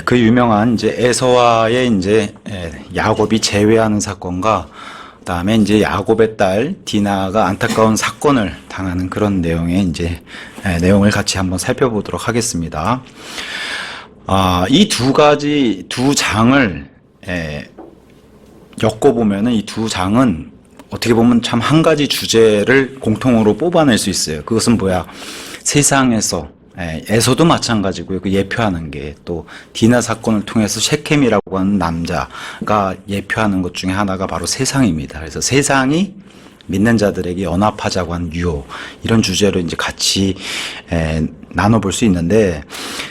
그 유명한 이제 에서와의 이제 야곱이 재회하는 사건과 그다음에 이제 야곱의 딸 디나가 안타까운 사건을 당하는 그런 내용의 이제 내용을 같이 한번 살펴보도록 하겠습니다. 이 두 장을 엮어보면은 이 두 장은 어떻게 보면 참 한 가지 주제를 공통으로 뽑아낼 수 있어요. 그것은 뭐야? 세상에서 에서도 마찬가지고요. 그 예표하는 게 또 디나 사건을 통해서 셰켐이라고 하는 남자가 예표하는 것 중에 하나가 바로 세상입니다. 그래서 세상이 믿는 자들에게 연합하자고 하는 유혹, 이런 주제로 이제 같이 나눠볼 수 있는데,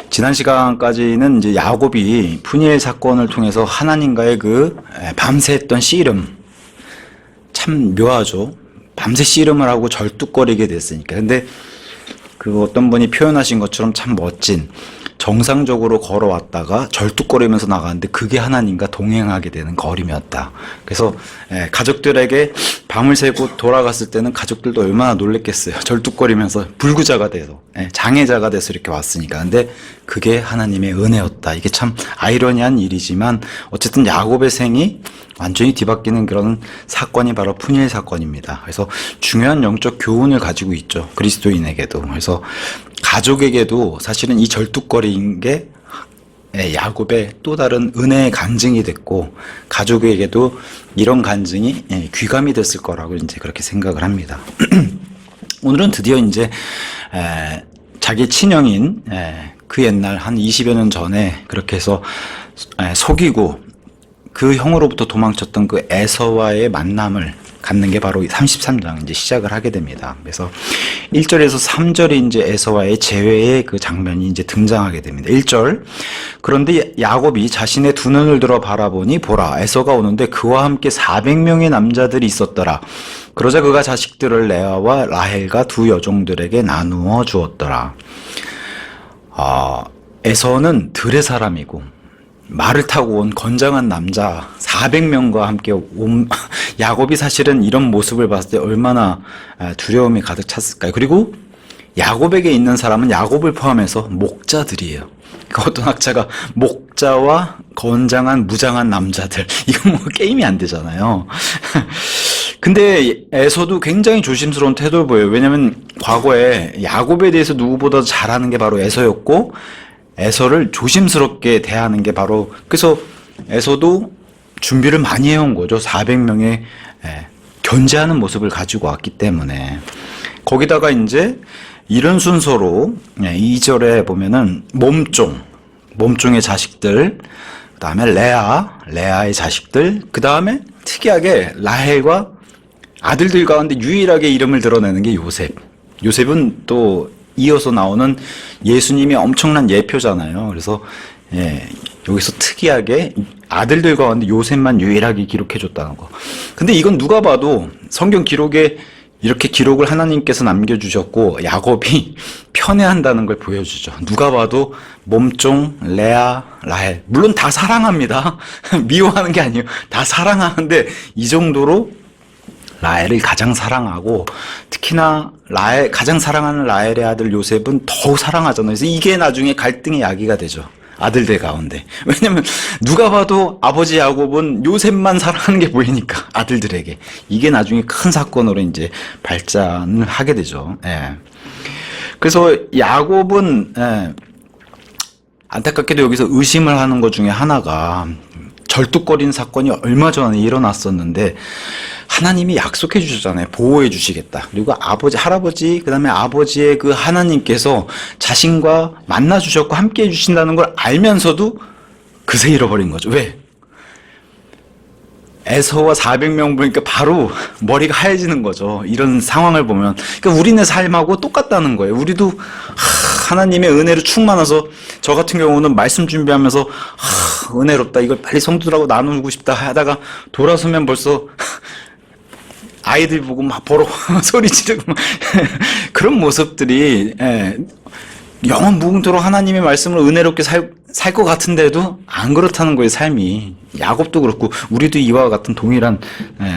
지난 시간까지는 이제 야곱이 푸니엘 사건을 통해서 하나님과의 그 밤새 했던 씨름, 참 묘하죠. 밤새 씨름을 하고 절뚝거리게 됐으니까. 근데 그 어떤 분이 표현하신 것처럼 참 멋진, 정상적으로 걸어왔다가 절뚝거리면서 나가는데 그게 하나님과 동행하게 되는 걸음이었다. 그래서 가족들에게 밤을 새고 돌아갔을 때는 가족들도 얼마나 놀랬겠어요. 절뚝거리면서 불구자가 돼서, 장애자가 돼서 이렇게 왔으니까. 근데 그게 하나님의 은혜였다. 이게 참 아이러니한 일이지만 어쨌든 야곱의 생이 완전히 뒤바뀌는 그런 사건이 바로 푸니엘 사건입니다. 그래서 중요한 영적 교훈을 가지고 있죠. 그리스도인에게도. 그래서 가족에게도 사실은 이 절뚝거리는 게 야곱의 또 다른 은혜의 간증이 됐고, 가족에게도 이런 간증이 귀감이 됐을 거라고 이제 그렇게 생각을 합니다. 오늘은 드디어 이제 자기 친형인 그 옛날 한 20여 년 전에 그렇게 해서 속이고 그 형으로부터 도망쳤던 그 에서와의 만남을 갖는 게 바로 33장 이제 시작을 하게 됩니다. 그래서 1절에서 3절이 이제 에서와의 재회의 그 장면이 이제 등장하게 됩니다. 1절. 그런데 야곱이 자신의 두 눈을 들어 바라보니 보라, 에서가 오는데 그와 함께 400명의 남자들이 있었더라. 그러자 그가 자식들을 레아와 라헬과 두 여종들에게 나누어 주었더라. 에서는 들의 사람이고 말을 타고 온 건장한 남자 400명과 함께 온 야곱이 사실은 이런 모습을 봤을 때 얼마나 두려움이 가득 찼을까요? 그리고 야곱에게 있는 사람은 야곱을 포함해서 목자들이에요. 그 어떤 학자가 목자와 건장한 무장한 남자들, 이건 뭐 게임이 안 되잖아요. 근데 에서도 굉장히 조심스러운 태도를 보여요. 왜냐면 과거에 야곱에 대해서 누구보다 잘하는 게 바로 에서였고, 에서를 조심스럽게 대하는 게 바로, 그래서 에서도 준비를 많이 해온 거죠. 400명의 견제하는 모습을 가지고 왔기 때문에. 거기다가 이제 이런 순서로 2절에 보면은 몸종의 자식들, 그 다음에 레아의 자식들, 그 다음에 특이하게 라헬과 아들들 가운데 유일하게 이름을 드러내는 게 요셉은 또 이어서 나오는 예수님이 엄청난 예표잖아요. 그래서 여기서 특이하게 아들들 가운데 요셉만 유일하게 기록해줬다는 거. 근데 이건 누가 봐도 성경 기록에 이렇게 기록을 하나님께서 남겨주셨고 야곱이 편애한다는 걸 보여주죠. 누가 봐도 몸종, 레아, 라헬, 물론 다 사랑합니다. 미워하는 게 아니에요. 다 사랑하는데 이 정도로 라헬을 가장 사랑하고, 특히나 가장 사랑하는 라헬의 아들 요셉은 더욱 사랑하잖아요. 그래서 이게 나중에 갈등의 야기가 되죠. 아들들 가운데. 왜냐면 누가 봐도 아버지 야곱은 요셉만 사랑하는 게 보이니까, 아들들에게. 이게 나중에 큰 사건으로 이제 발전을 하게 되죠. 그래서 야곱은 안타깝게도 여기서 의심을 하는 것 중에 하나가, 절뚝거리는 사건이 얼마 전에 일어났었는데 하나님이 약속해 주셨잖아요. 보호해 주시겠다. 그리고 할아버지, 그 다음에 아버지의 그 하나님께서 자신과 만나 주셨고 함께 해 주신다는 걸 알면서도 그새 잃어버린 거죠. 왜? 에서와 400명 보니까 바로 머리가 하얘지는 거죠. 이런 상황을 보면. 그러니까 우리네 삶하고 똑같다는 거예요. 우리도 하나님의 은혜로 충만해서, 저 같은 경우는 말씀 준비하면서 은혜롭다, 이걸 빨리 성도들하고 나누고 싶다 하다가 돌아서면 벌써 아이들 보고 막 보러 소리 지르고 막 그런 모습들이, 영원 무궁토록 하나님의 말씀을 은혜롭게 살 것 같은데도 안 그렇다는 거예요, 삶이. 야곱도 그렇고 우리도 이와 같은 동일한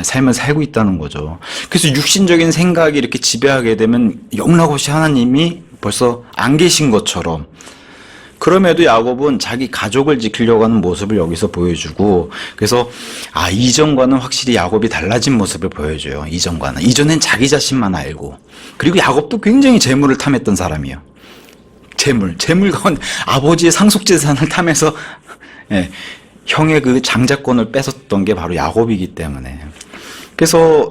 삶을 살고 있다는 거죠. 그래서 육신적인 생각이 이렇게 지배하게 되면 영락없이 하나님이 벌써 안 계신 것처럼, 그럼에도 야곱은 자기 가족을 지키려고 하는 모습을 여기서 보여주고, 그래서 이전과는 확실히 야곱이 달라진 모습을 보여줘요. 이전엔 자기 자신만 알고, 그리고 야곱도 굉장히 재물을 탐했던 사람이에요. 재물 가운데 아버지의 상속재산을 탐해서 형의 그 장자권을 뺏었던 게 바로 야곱이기 때문에. 그래서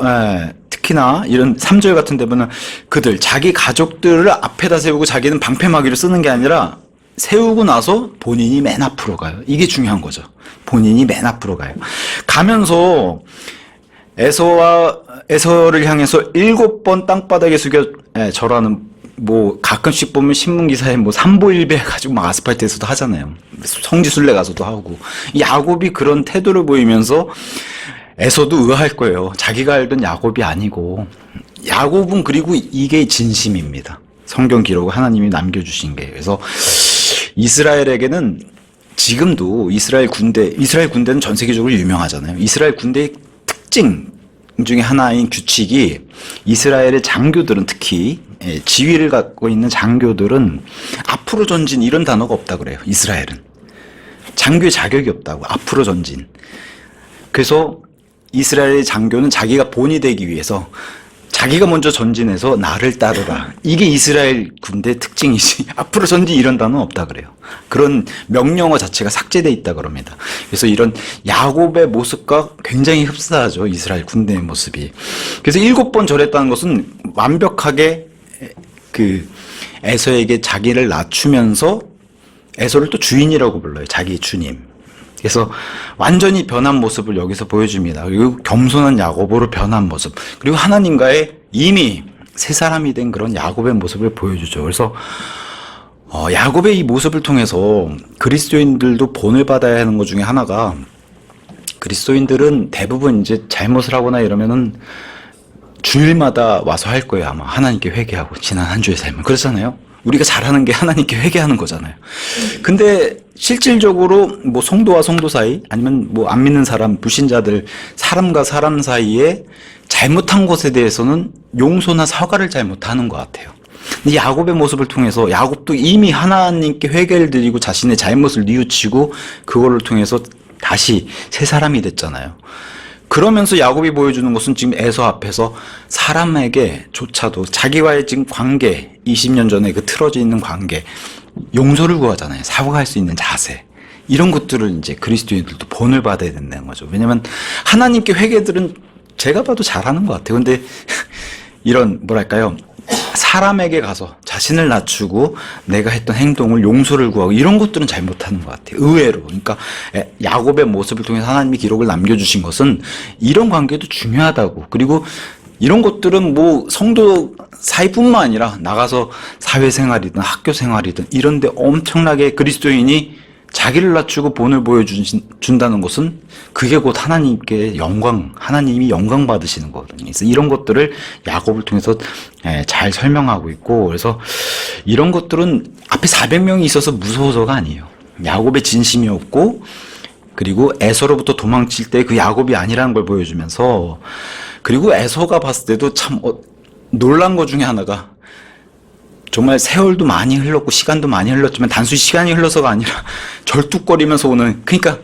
특히나 이런 3절 같은 데 보면 그들 자기 가족들을 앞에다 세우고 자기는 방패막이를 쓰는 게 아니라 세우고 나서 본인이 맨 앞으로 가요. 이게 중요한 거죠. 본인이 맨 앞으로 가요. 가면서 에서를 향해서 7번 땅바닥에 숙여 절하는, 뭐 가끔씩 보면 신문 기사에 뭐 삼보일배 가지고 막 아스팔트에서도 하잖아요. 성지순례 가서도 하고. 야곱이 그런 태도를 보이면서 에서도 의아할 거예요. 자기가 알던 야곱이 아니고. 야곱은 그리고 이게 진심입니다. 성경 기록을 하나님이 남겨주신 게. 그래서 이스라엘에게는 지금도 이스라엘 군대는 전 세계적으로 유명하잖아요. 이스라엘 군대의 특징 중에 하나인 규칙이, 이스라엘의 장교들은 특히 지위를 갖고 있는 장교들은 앞으로 전진 이런 단어가 없다 그래요. 이스라엘은 장교의 자격이 없다고. 앞으로 전진. 그래서 이스라엘의 장교는 자기가 본이 되기 위해서 자기가 먼저 전진해서 나를 따르라. 이게 이스라엘 군대의 특징이지. 앞으로 전진 이런 단어는 없다 그래요. 그런 명령어 자체가 삭제돼 있다 그럽니다. 그래서 이런 야곱의 모습과 굉장히 흡사하죠. 이스라엘 군대의 모습이. 그래서 7번 절했다는 것은 완벽하게 그 에서에게 자기를 낮추면서, 에서를 또 주인이라고 불러요. 자기 주님. 그래서 완전히 변한 모습을 여기서 보여줍니다. 그리고 겸손한 야곱으로 변한 모습, 그리고 하나님과의 이미 새 사람이 된 그런 야곱의 모습을 보여주죠. 그래서 야곱의 이 모습을 통해서 그리스도인들도 본을 받아야 하는 것 중에 하나가, 그리스도인들은 대부분 이제 잘못을 하거나 이러면은 주일마다 와서 할 거예요. 아마 하나님께 회개하고, 지난 한 주의 삶은 그렇잖아요. 우리가 잘하는 게 하나님께 회개하는 거잖아요. 근데 실질적으로 뭐 성도와 성도 사이, 아니면 뭐 안 믿는 사람, 불신자들, 사람과 사람 사이에 잘못한 것에 대해서는 용서나 사과를 잘 못하는 것 같아요. 근데 야곱의 모습을 통해서, 야곱도 이미 하나님께 회개를 드리고 자신의 잘못을 뉘우치고 그걸로 통해서 다시 새 사람이 됐잖아요. 그러면서 야곱이 보여주는 것은 지금 에서 앞에서 사람에게조차도 자기와의 지금 관계, 20년 전에 그 틀어져 있는 관계, 용서를 구하잖아요. 사과할 수 있는 자세. 이런 것들을 이제 그리스도인들도 본을 받아야 된다는 거죠. 왜냐면 하나님께 회개들은 제가 봐도 잘하는 것 같아요. 근데 이런, 뭐랄까요, 사람에게 가서 자신을 낮추고 내가 했던 행동을 용서를 구하고 이런 것들은 잘 못하는 것 같아요. 의외로. 그러니까 야곱의 모습을 통해서 하나님이 기록을 남겨주신 것은 이런 관계도 중요하다고. 그리고 이런 것들은 뭐 성도 사이뿐만 아니라 나가서 사회생활이든 학교생활이든 이런데 엄청나게 그리스도인이 자기를 낮추고 본을 보여준다는 것은 그게 곧 하나님께 하나님이 영광 받으시는 거거든요. 그래서 이런 것들을 야곱을 통해서 잘 설명하고 있고, 그래서 이런 것들은 앞에 400명이 있어서 무서워서가 아니에요. 야곱의 진심이었고, 그리고 에서로부터 도망칠 때 그 야곱이 아니라는 걸 보여주면서, 그리고 에서가 봤을 때도 참 놀란 것 중에 하나가, 정말 세월도 많이 흘렀고 시간도 많이 흘렀지만 단순히 시간이 흘러서가 아니라 절뚝거리면서 오는, 그러니까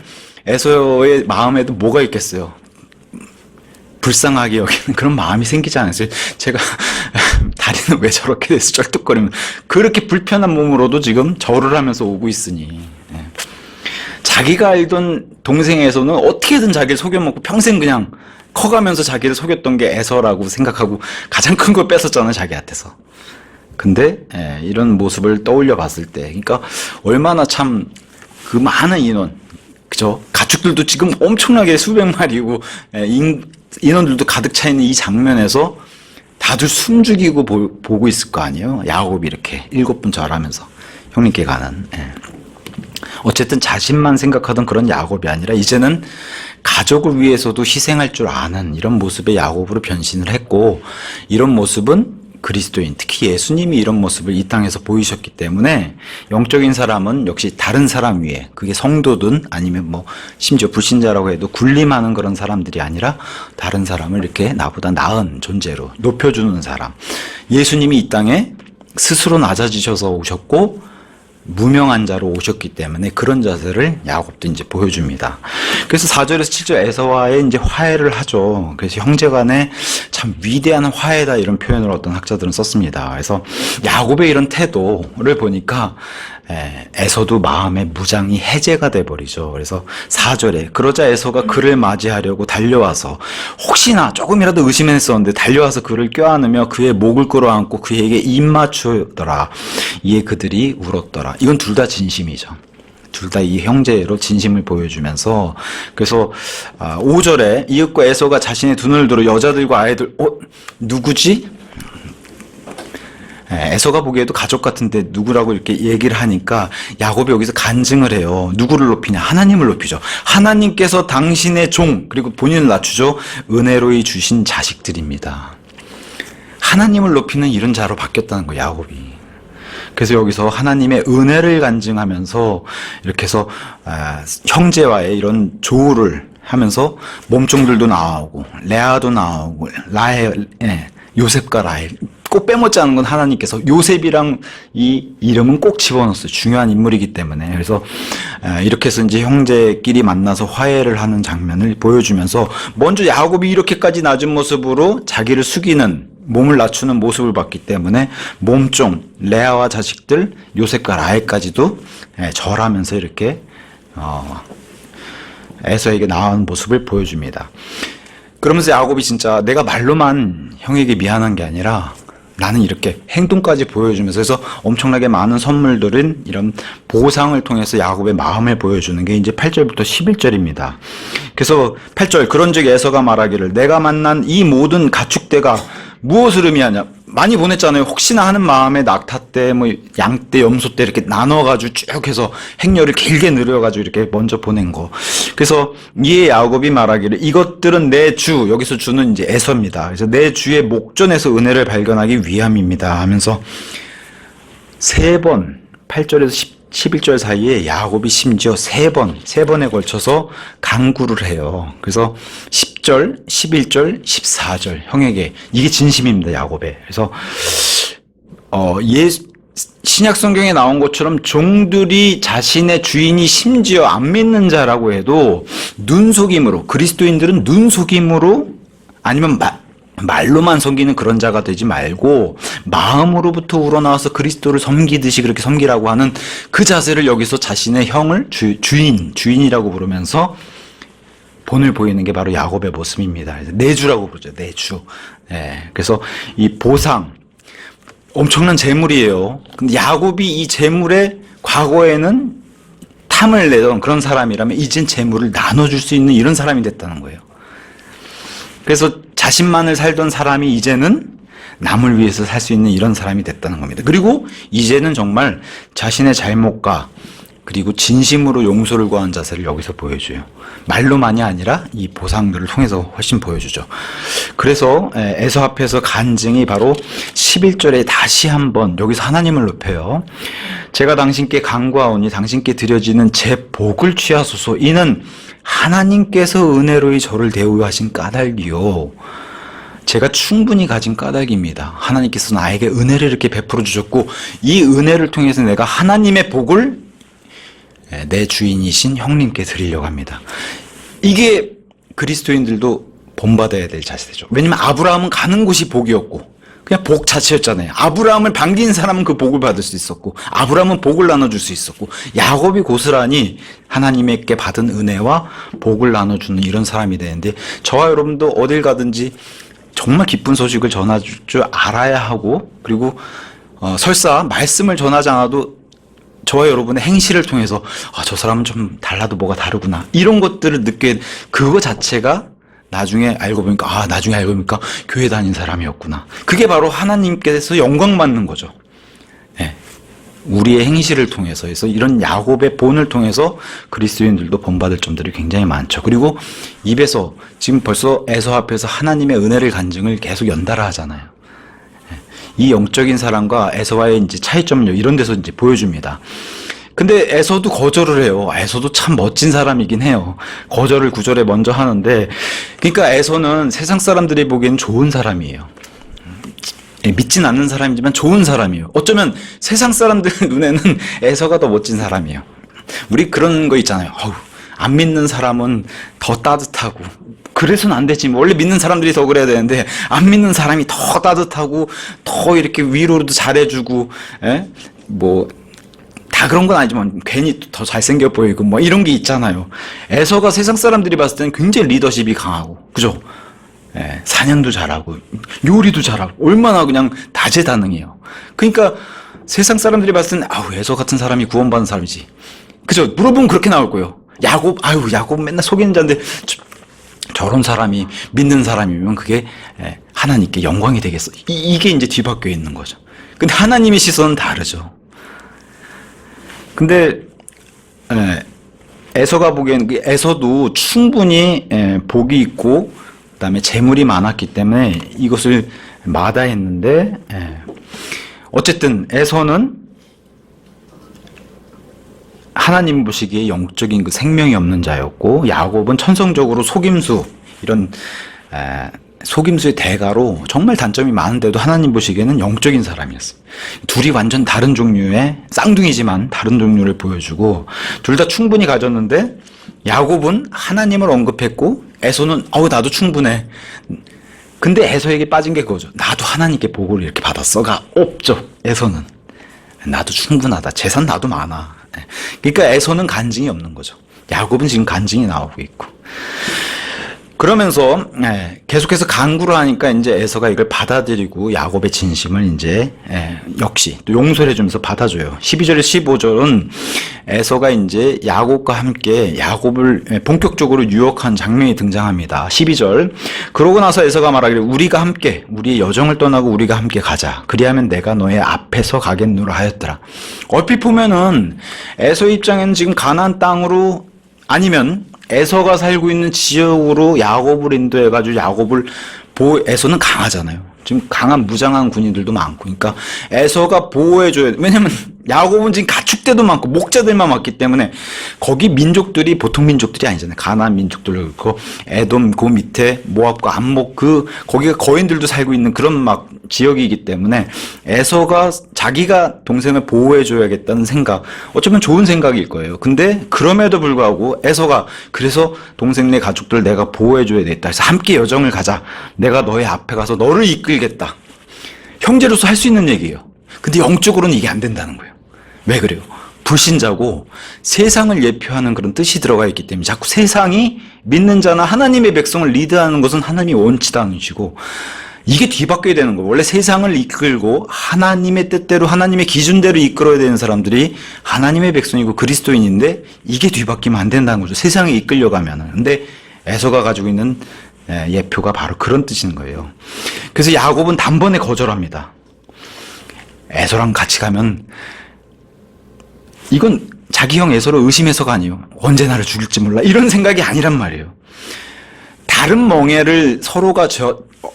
에서의 마음에도 뭐가 있겠어요. 불쌍하게 여기는 그런 마음이 생기지 않았어요. 제가 다리는 왜 저렇게 돼서 절뚝거리면, 그렇게 불편한 몸으로도 지금 절을 하면서 오고 있으니, 자기가 알던 동생에서는 어떻게든 자기를 속여먹고 평생 그냥 커가면서 자기를 속였던 게 에서라고 생각하고 가장 큰 걸 뺏었잖아요, 자기한테서. 근데 이런 모습을 떠올려 봤을 때, 그러니까 얼마나 참 그 많은 인원, 그죠? 가축들도 지금 엄청나게 수백 마리고 인원들도 가득 차 있는 이 장면에서 다들 숨죽이고 보고 있을 거 아니에요? 야곱이 이렇게 7번 절하면서 형님께 가는. 어쨌든 자신만 생각하던 그런 야곱이 아니라 이제는 가족을 위해서도 희생할 줄 아는 이런 모습의 야곱으로 변신을 했고, 이런 모습은 그리스도인, 특히 예수님이 이런 모습을 이 땅에서 보이셨기 때문에 영적인 사람은 역시 다른 사람 위에, 그게 성도든 아니면 뭐 심지어 불신자라고 해도 군림하는 그런 사람들이 아니라 다른 사람을 이렇게 나보다 나은 존재로 높여주는 사람. 예수님이 이 땅에 스스로 낮아지셔서 오셨고 무명한 자로 오셨기 때문에 그런 자세를 야곱도 이제 보여줍니다. 그래서 4절에서 7절 에서와의 이제 화해를 하죠. 그래서 형제간에 참 위대한 화해다 이런 표현을 어떤 학자들은 썼습니다. 그래서 야곱의 이런 태도를 보니까 에서도 마음의 무장이 해제가 돼버리죠. 그래서 4절에 그러자 에서가 그를 맞이하려고 달려와서 혹시나 조금이라도 의심했었는데 달려와서 그를 껴안으며 그의 목을 끌어안고 그에게 입 맞추더라. 이에 그들이 울었더라. 이건 둘 다 진심이죠. 둘 다 이 형제로 진심을 보여주면서 그래서 5절에 이윽고 에서가 자신의 두 눈을 들어 여자들과 아이들 누구지? 에서가 보기에도 가족 같은데 누구라고 이렇게 얘기를 하니까 야곱이 여기서 간증을 해요. 누구를 높이냐? 하나님을 높이죠. 하나님께서 당신의 종 그리고 본인을 낮추죠. 은혜로이 주신 자식들입니다. 하나님을 높이는 이런 자로 바뀌었다는 거예요. 야곱이. 그래서 여기서 하나님의 은혜를 간증하면서 이렇게 해서 형제와의 이런 조우를 하면서 몸종들도 나오고 레아도 나오고 요셉과 라헬 꼭 빼먹지 않은 건 하나님께서 요셉이랑 이 이름은 꼭 집어넣었어요. 중요한 인물이기 때문에. 그래서 이렇게 해서 이제 형제끼리 만나서 화해를 하는 장면을 보여주면서 먼저 야곱이 이렇게까지 낮은 모습으로 자기를 숙이는 몸을 낮추는 모습을 봤기 때문에 몸종 레아와 자식들 요셉과 라헬까지도 절하면서 이렇게 에서에게 나아온 모습을 보여줍니다. 그러면서 야곱이 진짜 내가 말로만 형에게 미안한 게 아니라 나는 이렇게 행동까지 보여주면서 그래서 엄청나게 많은 선물들은 이런 보상을 통해서 야곱의 마음을 보여주는 게 이제 8절부터 11절입니다. 그래서 8절 그런즉 에서가 말하기를 내가 만난 이 모든 가축대가 무엇을 의미하냐? 많이 보냈잖아요. 혹시나 하는 마음에 낙타떼, 양떼, 염소떼 이렇게 나눠가지고 쭉 해서 행렬을 길게 늘려가지고 이렇게 먼저 보낸 거. 그래서 이에 야곱이 말하기를 이것들은 내 주, 여기서 주는 이제 에서입니다. 그래서 내 주의 목전에서 은혜를 발견하기 위함입니다. 하면서 세 번, 8절에서 11절 사이에 야곱이 심지어 세 번에 걸쳐서 간구를 해요. 그래서 10절, 11절, 14절 형에게 이게 진심입니다. 야곱의. 그래서 신약 성경에 나온 것처럼 종들이 자신의 주인이 심지어 안 믿는 자라고 해도 눈속임으로 그리스도인들은 눈속임으로 아니면 말로만 섬기는 그런 자가 되지 말고 마음으로부터 우러나와서 그리스도를 섬기듯이 그렇게 섬기라고 하는 그 자세를 여기서 자신의 형을 주인이라고 부르면서 본을 보이는 게 바로 야곱의 모습입니다. 내주라고 부르죠. 내주. 그래서 이 보상 엄청난 재물이에요. 근데 야곱이 이 재물에 과거에는 탐을 내던 그런 사람이라면 이젠 재물을 나눠줄 수 있는 이런 사람이 됐다는 거예요. 그래서 자신만을 살던 사람이 이제는 남을 위해서 살 수 있는 이런 사람이 됐다는 겁니다. 그리고 이제는 정말 자신의 잘못과 그리고 진심으로 용서를 구하는 자세를 여기서 보여줘요. 말로만이 아니라 이 보상들을 통해서 훨씬 보여주죠. 그래서 에서 앞에서 간증이 바로 11절에 다시 한번 여기서 하나님을 높여요. 제가 당신께 간구하오니 당신께 드려지는 제 복을 취하소서. 이는 하나님께서 은혜로이 저를 대우하신 까닭이요. 제가 충분히 가진 까닭입니다. 하나님께서 나에게 은혜를 이렇게 베풀어 주셨고 이 은혜를 통해서 내가 하나님의 복을 내 주인이신 형님께 드리려고 합니다. 이게 그리스도인들도 본받아야 될 자세죠. 왜냐면 아브라함은 가는 곳이 복이었고 그냥 복 자체였잖아요. 아브라함을 반긴 사람은 그 복을 받을 수 있었고 아브라함은 복을 나눠줄 수 있었고 야곱이 고스란히 하나님께 받은 은혜와 복을 나눠주는 이런 사람이 되는데 저와 여러분도 어딜 가든지 정말 기쁜 소식을 전할 줄 알아야 하고 그리고 설사 말씀을 전하지 않아도 저와 여러분의 행실을 통해서 저 사람은 좀 달라도 뭐가 다르구나 이런 것들을 느끼게 그거 자체가 나중에 알고 보니까 교회 다닌 사람이었구나. 그게 바로 하나님께서 영광 받는 거죠. 네. 우리의 행실을 통해서 해서 이런 야곱의 본을 통해서 그리스도인들도 본받을 점들이 굉장히 많죠. 그리고 입에서 지금 벌써 에서 앞에서 하나님의 은혜를 간증을 계속 연달아 하잖아요. 이 영적인 사람과 에서와의 이제 차이점을 이런 데서 이제 보여줍니다. 근데 에서도 거절을 해요. 에서도 참 멋진 사람이긴 해요. 거절을 9절에 먼저 하는데, 그러니까 에서는 세상 사람들이 보기엔 좋은 사람이에요. 믿진 않는 사람이지만 좋은 사람이에요. 어쩌면 세상 사람들 눈에는 에서가 더 멋진 사람이에요. 우리 그런 거 있잖아요. 안 믿는 사람은 더 따뜻하고 그래서는 안 되지. 원래 믿는 사람들이 더 그래야 되는데 안 믿는 사람이 더 따뜻하고 더 이렇게 위로도 잘해주고 뭐 다 그런 건 아니지만 괜히 더 잘생겨 보이고 뭐 이런 게 있잖아요. 에서가 세상 사람들이 봤을 때는 굉장히 리더십이 강하고 그죠? 사냥도 잘하고 요리도 잘하고 얼마나 그냥 다재다능해요. 그러니까 세상 사람들이 봤을 때는 에서 같은 사람이 구원받은 사람이지. 그죠? 물어보면 그렇게 나올 거예요. 야곱 맨날 속이는 자인데 저런 사람이 믿는 사람이면 그게 하나님께 영광이 되겠어. 이게 이제 뒤바뀌어 있는 거죠. 근데 하나님의 시선은 다르죠. 근데 에서가 보기에는 에서도 충분히 복이 있고 그다음에 재물이 많았기 때문에 이것을 마다했는데 어쨌든 에서는 하나님 보시기에 영적인 그 생명이 없는 자였고 야곱은 천성적으로 속임수 이런 속임수의 대가로 정말 단점이 많은데도 하나님 보시기에는 영적인 사람이었어요. 둘이 완전 다른 종류의 쌍둥이지만 다른 종류를 보여주고 둘 다 충분히 가졌는데 야곱은 하나님을 언급했고 에서는 나도 충분해. 근데 에서에게 빠진 게 그거죠. 나도 하나님께 복을 이렇게 받았어가 없죠. 에서는 나도 충분하다. 재산 나도 많아. 그러니까 에서는 간증이 없는 거죠. 야곱은 지금 간증이 나오고 있고. 그러면서 계속해서 강구를 하니까 이제 에서가 이걸 받아들이고 야곱의 진심을 이제 역시 또 용서를 해주면서 받아줘요. 12절에서 15절은 에서가 이제 야곱과 함께 야곱을 본격적으로 유혹한 장면이 등장합니다. 12절 그러고 나서 에서가 말하기를 우리가 함께 우리의 여정을 떠나고 우리가 함께 가자. 그리하면 내가 너의 앞에서 가겠노라 하였더라. 얼핏 보면은 에서 입장에는 지금 가나안 땅으로 아니면 에서가 살고 있는 지역으로 야곱을 인도해가지고 야곱을 에서는 강하잖아요. 지금 강한 무장한 군인들도 많고, 그러니까 에서가 보호해줘야 돼. 왜냐면 야곱은 지금 가축대도 많고 목자들만 많기 때문에 거기 민족들이 보통 민족들이 아니잖아요. 가나안 민족들도 그렇고 에돔 그 밑에 모압과 암목 거기가 거인들도 살고 있는 그런 막 지역이기 때문에 에서가 자기가 동생을 보호해줘야겠다는 생각, 어쩌면 좋은 생각일 거예요. 근데 그럼에도 불구하고 에서가 그래서 동생네 가족들 내가 보호해줘야 되겠다. 그래서 함께 여정을 가자. 내가 너의 앞에 가서 너를 이끌겠다. 형제로서 할 수 있는 얘기예요. 근데 영적으로는 이게 안 된다는 거예요. 왜 그래요? 불신자고 세상을 예표하는 그런 뜻이 들어가 있기 때문에 자꾸 세상이 믿는 자나 하나님의 백성을 리드하는 것은 하나님이 원치 않으시고 이게 뒤바뀌어야 되는 거예요. 원래 세상을 이끌고 하나님의 뜻대로 하나님의 기준대로 이끌어야 되는 사람들이 하나님의 백성이고 그리스도인인데 이게 뒤바뀌면 안 된다는 거죠. 세상에 이끌려가면은. 근데 에서가 가지고 있는 예표가 바로 그런 뜻인 거예요. 그래서 야곱은 단번에 거절합니다. 에서랑 같이 가면 이건 자기 형 에서를 의심해서가 아니에요. 언제 나를 죽일지 몰라 이런 생각이 아니란 말이에요. 다른 멍에를 서로가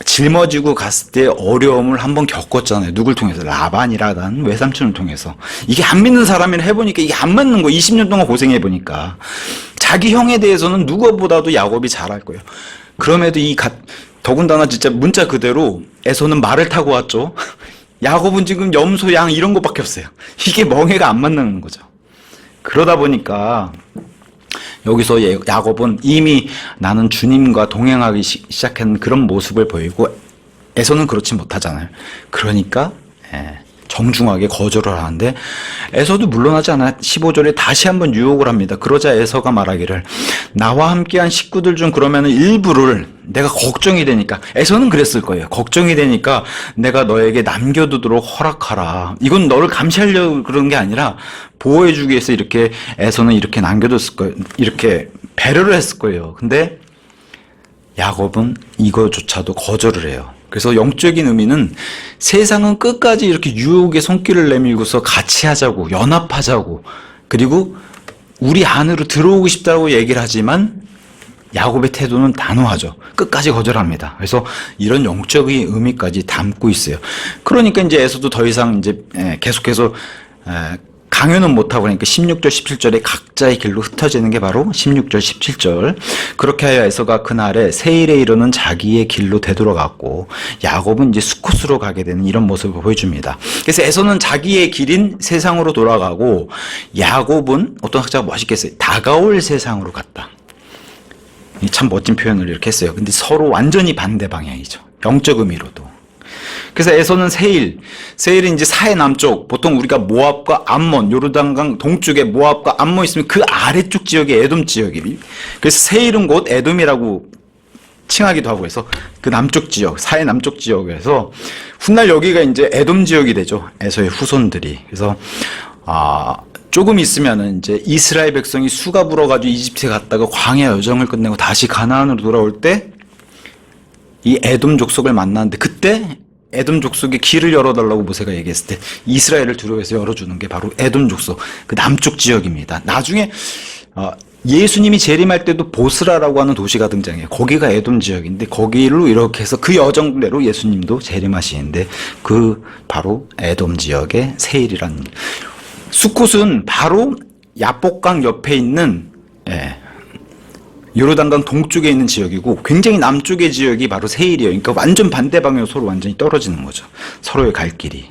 짊어지고 갔을 때 어려움을 한번 겪었잖아요. 누굴 통해서? 라반이라는 외삼촌을 통해서. 이게 안 믿는 사람이라 해보니까 이게 안 맞는 거예요. 20년 동안 고생해보니까. 자기 형에 대해서는 누구보다도 야곱이 잘할 거예요. 그럼에도 더군다나 진짜 문자 그대로 에서는 말을 타고 왔죠. 야곱은 지금 염소, 양 이런 것밖에 없어요. 이게 멍해가 안 맞는 거죠. 그러다 보니까 여기서 야곱은 이미 나는 주님과 동행하기 시작한 그런 모습을 보이고 에서는 그렇지 못하잖아요. 그러니까 정중하게 거절을 하는데 에서도 물러나지 않아 15절에 다시 한번 유혹을 합니다. 그러자 에서가 말하기를 나와 함께한 식구들 중 그러면 일부를 내가 걱정이 되니까 에서는 그랬을 거예요. 걱정이 되니까 내가 너에게 남겨두도록 허락하라. 이건 너를 감시하려고 그런 게 아니라 보호해주기 위해서 이렇게 에서는 이렇게 남겨뒀을 거예요. 이렇게 배려를 했을 거예요. 근데 야곱은 이거조차도 거절을 해요. 그래서 영적인 의미는 세상은 끝까지 이렇게 유혹의 손길을 내밀고서 같이 하자고, 연합하자고, 그리고 우리 안으로 들어오고 싶다고 얘기를 하지만 야곱의 태도는 단호하죠. 끝까지 거절합니다. 그래서 이런 영적인 의미까지 담고 있어요. 그러니까 이제 에서도 더 이상 이제 계속해서 강요는 못하고 그러니까 16절, 17절에 각자의 길로 흩어지는 게 바로 16절, 17절. 그렇게 하여 에서가 그날에 세일에 이르는 자기의 길로 되돌아갔고 야곱은 이제 수콧으로 가게 되는 이런 모습을 보여줍니다. 그래서 에서는 자기의 길인 세상으로 돌아가고 야곱은 어떤 학자가 멋있게 했어요. 다가올 세상으로 갔다. 참 멋진 표현을 이렇게 했어요. 근데 서로 완전히 반대 방향이죠. 영적 의미로도. 그래서 에서는 세일은 이제 사해 남쪽, 보통 우리가 모압과 암몬, 요르단강 동쪽에 모압과 암몬 있으면 그 아래쪽 지역이 에돔 지역이에요. 그래서 세일은 곧 에돔이라고 칭하기도 하고 해서 그 남쪽 지역, 사해 남쪽 지역에서 훗날 여기가 이제 에돔 지역이 되죠. 에서의 후손들이. 그래서 조금 있으면은 이제 이스라엘 백성이 수가 불어가지고 이집트에 갔다가 광야 여정을 끝내고 다시 가나안으로 돌아올 때 이 에돔 족속을 만났는데 그때 에돔 족속의 길을 열어달라고 모세가 얘기했을 때 이스라엘을 두려워해서 열어주는 게 바로 에돔 족속, 그 남쪽 지역입니다. 나중에 예수님이 재림할 때도 보스라라고 하는 도시가 등장해요. 거기가 에돔 지역인데 거기로 이렇게 해서 그 여정대로 예수님도 재림하시는데 그 바로 에돔 지역의 세일이라는. 수콧은 바로 야복강 옆에 있는 요르단강 동쪽에 있는 지역이고 굉장히 남쪽의 지역이 바로 세일이에요. 그러니까 완전 반대 방향으로 서로 완전히 떨어지는 거죠. 서로의 갈 길이.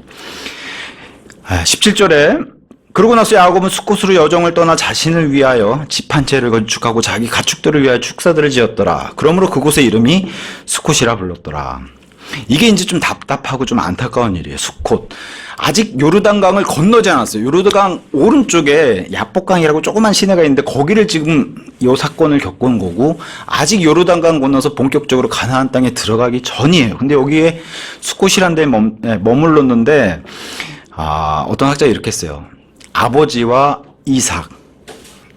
17절에 그러고 나서 야곱은 수콧으로 여정을 떠나 자신을 위하여 집 한 채를 건축하고 자기 가축들을 위하여 축사들을 지었더라. 그러므로 그곳의 이름이 수콧이라 불렀더라. 이게 이제 좀 답답하고 좀 안타까운 일이에요. 수콧. 아직 요르단강을 건너지 않았어요. 요르단강 오른쪽에 야복강이라고 조그만 시내가 있는데 거기를 지금 이 사건을 겪은 거고 아직 요르단강 건너서 본격적으로 가나안 땅에 들어가기 전이에요. 근데 여기에 수콧이라는 데에 머물렀는데 어떤 학자가 이렇게 했어요. 아버지와 이삭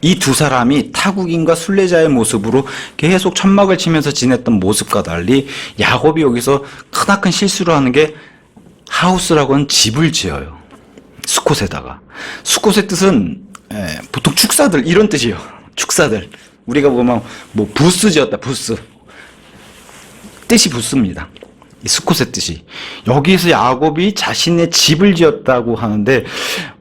이 두 사람이 타국인과 순례자의 모습으로 계속 천막을 치면서 지냈던 모습과 달리 야곱이 여기서 크나큰 실수를 하는 게 하우스라고 하는 집을 지어요. 수콧에다가. 수콧의 뜻은 보통 축사들 이런 뜻이에요. 축사들. 우리가 보면 뭐 부스 지었다. 부스. 뜻이 부스입니다. 이 수콧의 뜻이. 여기에서 야곱이 자신의 집을 지었다고 하는데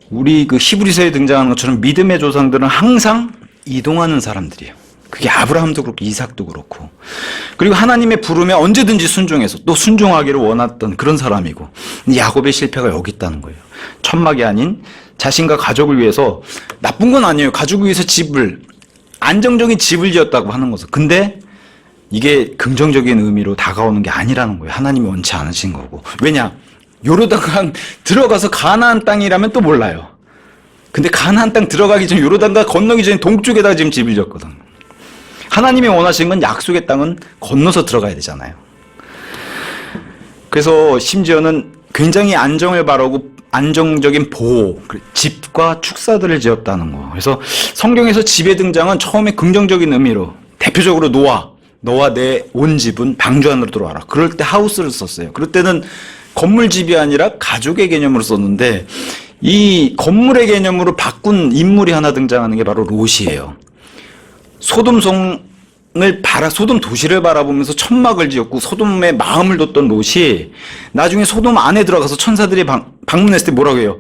우리 그 히브리서에 등장하는 것처럼 믿음의 조상들은 항상 이동하는 사람들이에요. 그게 아브라함도 그렇고 이삭도 그렇고. 그리고 하나님의 부름에 언제든지 순종해서 또 순종하기를 원했던 그런 사람이고. 야곱의 실패가 여기 있다는 거예요. 천막이 아닌 자신과 가족을 위해서 나쁜 건 아니에요. 가족을 위해서 안정적인 집을 지었다고 하는 거죠. 근데 이게 긍정적인 의미로 다가오는 게 아니라는 거예요. 하나님이 원치 않으신 거고. 왜냐? 요르단강 들어가서 가나안 땅이라면 또 몰라요. 근데 가나안 땅 들어가기 전 요르단강 건너기 전에 동쪽에다가 지금 집을 지었거든. 하나님이 원하시는 건 약속의 땅은 건너서 들어가야 되잖아요. 그래서 심지어는 굉장히 안정을 바라고 안정적인 보호, 집과 축사들을 지었다는 거. 그래서 성경에서 집의 등장은 처음에 긍정적인 의미로 대표적으로 너와 내 온 집은 방주 안으로 들어와라. 그럴 때 하우스를 썼어요. 그럴 때는 건물집이 아니라 가족의 개념으로 썼는데 이 건물의 개념으로 바꾼 인물이 하나 등장하는 게 바로 롯이에요. 소돔 도시를 바라보면서 천막을 지었고 소돔의 마음을 뒀던 롯이 나중에 소돔 안에 들어가서 천사들이 방문했을 때 뭐라고 해요?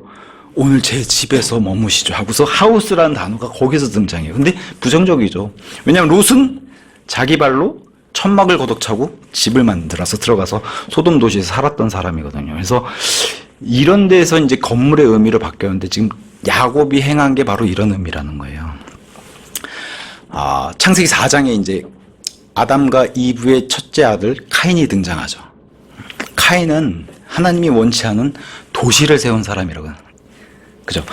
오늘 제 집에서 머무시죠 하고서 하우스라는 단어가 거기서 등장해요. 근데 부정적이죠. 왜냐하면 롯은 자기 발로 천막을 걷어차고 집을 만들어서 들어가서 소돔 도시에서 살았던 사람이거든요. 그래서 이런 데서 이제 건물의 의미로 바뀌었는데 지금 야곱이 행한 게 바로 이런 의미라는 거예요. 창세기 4장에 이제 아담과 이브의 첫째 아들 카인이 등장하죠. 카인은 하나님이 원치 않은 도시를 세운 사람이라고. 그죠?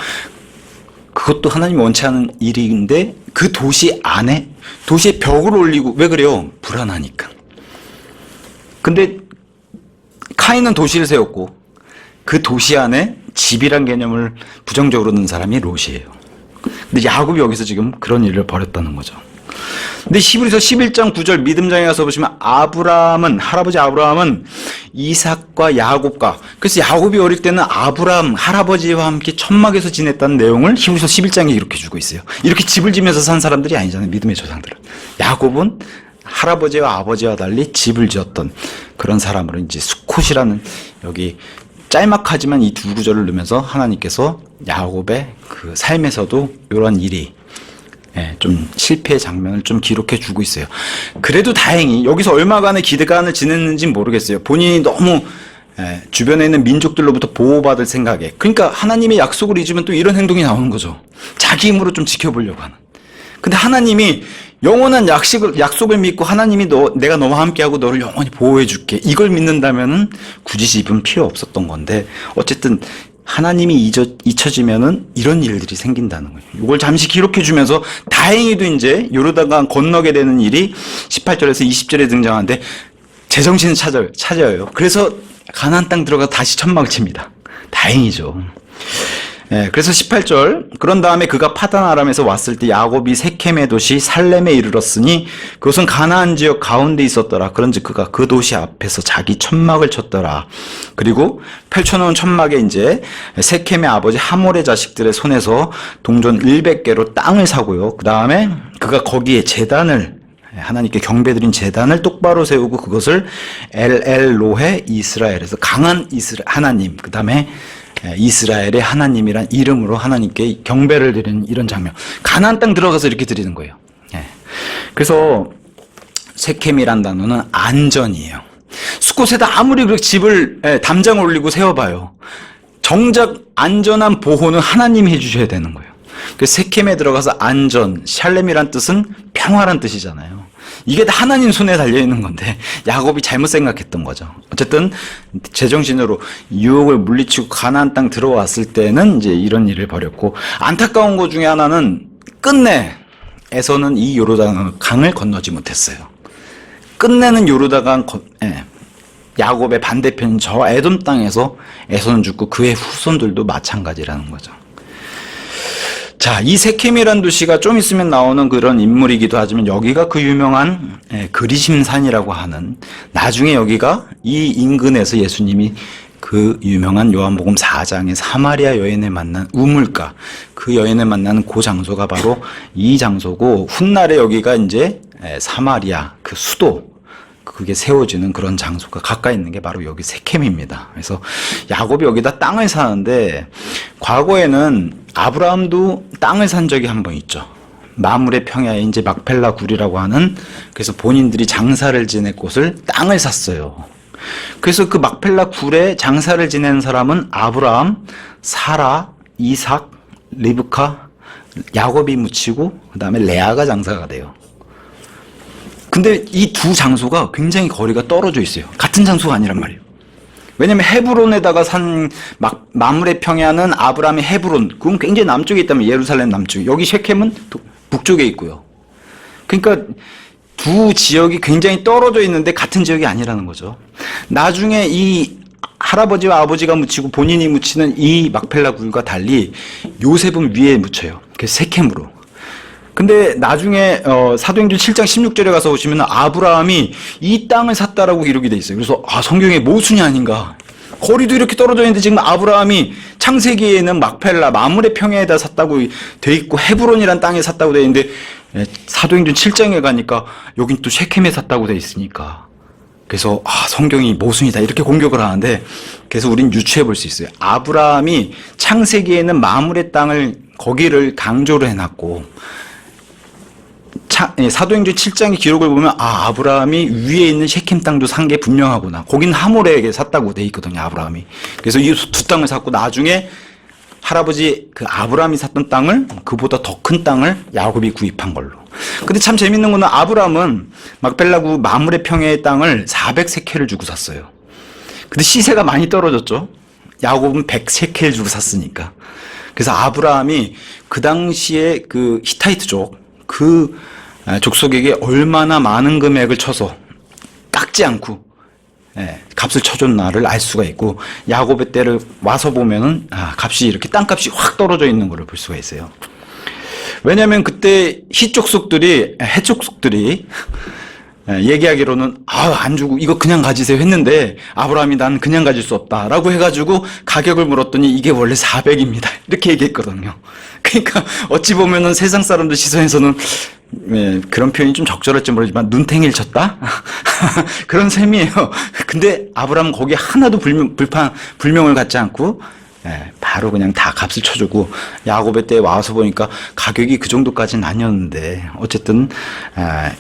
그것도 하나님이 원치 않은 일인데 그 도시 안에 도시에 벽을 올리고 왜 그래요? 불안하니까. 근데 카인은 도시를 세웠고 그 도시 안에 집이란 개념을 부정적으로 넣은 사람이 롯이에요. 근데 야곱이 여기서 지금 그런 일을 벌였다는 거죠. 근데 히브리서 11장 9절 믿음장에 가서 보시면 할아버지 아브라함은 이삭과 야곱과, 그래서 야곱이 어릴 때는 아브라함 할아버지와 함께 천막에서 지냈다는 내용을 히브리서 11장에 이렇게 주고 있어요. 이렇게 집을 지면서 산 사람들이 아니잖아요. 믿음의 조상들은. 야곱은 할아버지와 아버지와 달리 집을 지었던 그런 사람으로 이제 수콧이라는 여기 짤막하지만 이 두 구절을 넣으면서 하나님께서 야곱의 그 삶에서도 이런 일이 좀 실패의 장면을 좀 기록해 주고 있어요. 그래도 다행히 여기서 얼마간의 기대감을 지냈는지는 모르겠어요. 본인이 너무 주변에 있는 민족들로부터 보호받을 생각에, 그러니까 하나님의 약속을 잊으면 또 이런 행동이 나오는 거죠. 자기 힘으로 좀 지켜보려고 하는. 근데 하나님이 영원한 약속을 믿고 하나님이 내가 너와 함께하고 너를 영원히 보호해 줄게, 이걸 믿는다면은 굳이 집은 필요 없었던 건데, 어쨌든 하나님이 잊혀지면은 이런 일들이 생긴다는 거예요. 이걸 잠시 기록해 주면서 다행히도 이제 요르단강 건너게 되는 일이 18절에서 20절에 등장하는데 제정신을 찾아요. 그래서 가나안 땅 들어가 다시 천막을 칩니다. 다행이죠. 그래서 18절, 그런 다음에 그가 파단 아람에서 왔을 때 야곱이 세켐의 도시 살렘에 이르렀으니 그것은 가나안 지역 가운데 있었더라. 그런즉 그가 그 도시 앞에서 자기 천막을 쳤더라. 그리고 펼쳐놓은 천막에 이제 세켐의 아버지 하몰의 자식들의 손에서 동전 100개로 땅을 사고요. 그 다음에 그가 거기에 제단을, 하나님께 경배드린 제단을 똑바로 세우고 그것을 엘로헤 이스라엘에서 강한 하나님, 그 다음에 이스라엘의 하나님이란 이름으로 하나님께 경배를 드리는 이런 장면. 가나안 땅 들어가서 이렇게 드리는 거예요. 그래서 세켐이란 단어는 안전이에요. 숲곳에다 아무리 그렇게 집을 담장을 올리고 세워봐요, 정작 안전한 보호는 하나님이 해주셔야 되는 거예요. 그래서 세켐에 들어가서 안전, 샬렘이란 뜻은 평화란 뜻이잖아요. 이게 다 하나님 손에 달려있는 건데 야곱이 잘못 생각했던 거죠. 어쨌든 제정신으로 유혹을 물리치고 가나안 땅 들어왔을 때는 이제 이런 일을 벌였고, 안타까운 것 중에 하나는 끝내 에서는 이 요르단 강을 건너지 못했어요. 끝내는 요르단 야곱의 반대편인 저 에돔 땅에서 에서는 죽고 그의 후손들도 마찬가지라는 거죠. 자, 이 세켐이라는 도시가 좀 있으면 나오는 그런 인물이기도 하지만 여기가 그 유명한 그리심산이라고 하는, 나중에 여기가 이 인근에서 예수님이 그 유명한 요한복음 4장의 사마리아 여인을 만난 우물가, 그 여인을 만나는 그 장소가 바로 이 장소고, 훗날에 여기가 이제 사마리아 그 수도, 그게 세워지는 그런 장소가 가까이 있는 게 바로 여기 세켐입니다. 그래서 야곱이 여기다 땅을 사는데, 과거에는 아브라함도 땅을 산 적이 한 번 있죠. 마물의 평야에 이제 막펠라 굴이라고 하는, 그래서 본인들이 장사를 지낼 곳을 땅을 샀어요. 그래서 그 막펠라 굴에 장사를 지내는 사람은 아브라함, 사라, 이삭, 리브카, 야곱이 묻히고 그 다음에 레아가 장사가 돼요. 근데 이 두 장소가 굉장히 거리가 떨어져 있어요. 같은 장소가 아니란 말이에요. 왜냐면 헤브론에다가 산 마물의 평야는 아브라함의 헤브론, 그건 굉장히 남쪽에 있다면 예루살렘 남쪽에, 여기 셰켐은 북쪽에 있고요. 그러니까 두 지역이 굉장히 떨어져 있는데 같은 지역이 아니라는 거죠. 나중에 이 할아버지와 아버지가 묻히고 본인이 묻히는 이 막펠라 굴과 달리 요셉은 위에 묻혀요. 그래서 세켐으로. 근데 나중에 사도행전 7장 16절에 가서 보시면 아브라함이 이 땅을 샀다라고 기록이 돼 있어요. 그래서 성경의 모순이 아닌가. 거리도 이렇게 떨어져 있는데 지금 아브라함이 창세기에는 막펠라 마물의 평야에다 샀다고 돼 있고 헤브론이란 땅에 샀다고 돼 있는데 사도행전 7장에 가니까 여긴 또 셰켐에 샀다고 돼 있으니까, 그래서 성경이 모순이다 이렇게 공격을 하는데, 그래서 우린 유추해 볼 수 있어요. 아브라함이 창세기에는 마물의 땅을 거기를 강조를 해놨고, 사도행전 7장의 기록을 보면 아브라함이 위에 있는 셰켐 땅도 산 게 분명하구나. 거긴 하몰에게 샀다고 돼 있거든요, 아브라함이. 그래서 이 두 땅을 샀고, 나중에 할아버지 그 아브라함이 샀던 땅을, 그보다 더 큰 땅을 야곱이 구입한 걸로. 근데 참 재밌는 거는 아브라함은 막벨라구 마물의 평야의 땅을 400세켈을 주고 샀어요. 근데 시세가 많이 떨어졌죠. 야곱은 100세켈 주고 샀으니까. 그래서 아브라함이 그 당시에 그 히타이트족, 그 족속에게 얼마나 많은 금액을 쳐서 깎지 않고 값을 쳐줬나를 알 수가 있고, 야곱의 때를 와서 보면은 값이 이렇게 땅값이 확 떨어져 있는 것을 볼 수가 있어요. 왜냐하면 그때 해족속들이 얘기하기로는 안 주고 이거 그냥 가지세요 했는데, 아브라함이 난 그냥 가질 수 없다라고 해가지고 가격을 물었더니 이게 원래 400입니다 이렇게 얘기했거든요. 그러니까 어찌 보면은 세상 사람들 시선에서는 그런 표현이 좀 적절할지 모르지만 눈탱이를 쳤다 그런 셈이에요. 근데 아브라함은 거기에 하나도 불명을 갖지 않고 바로 그냥 다 값을 쳐주고 야곱의 때 와서 보니까 가격이 그 정도까지는 아니었는데 어쨌든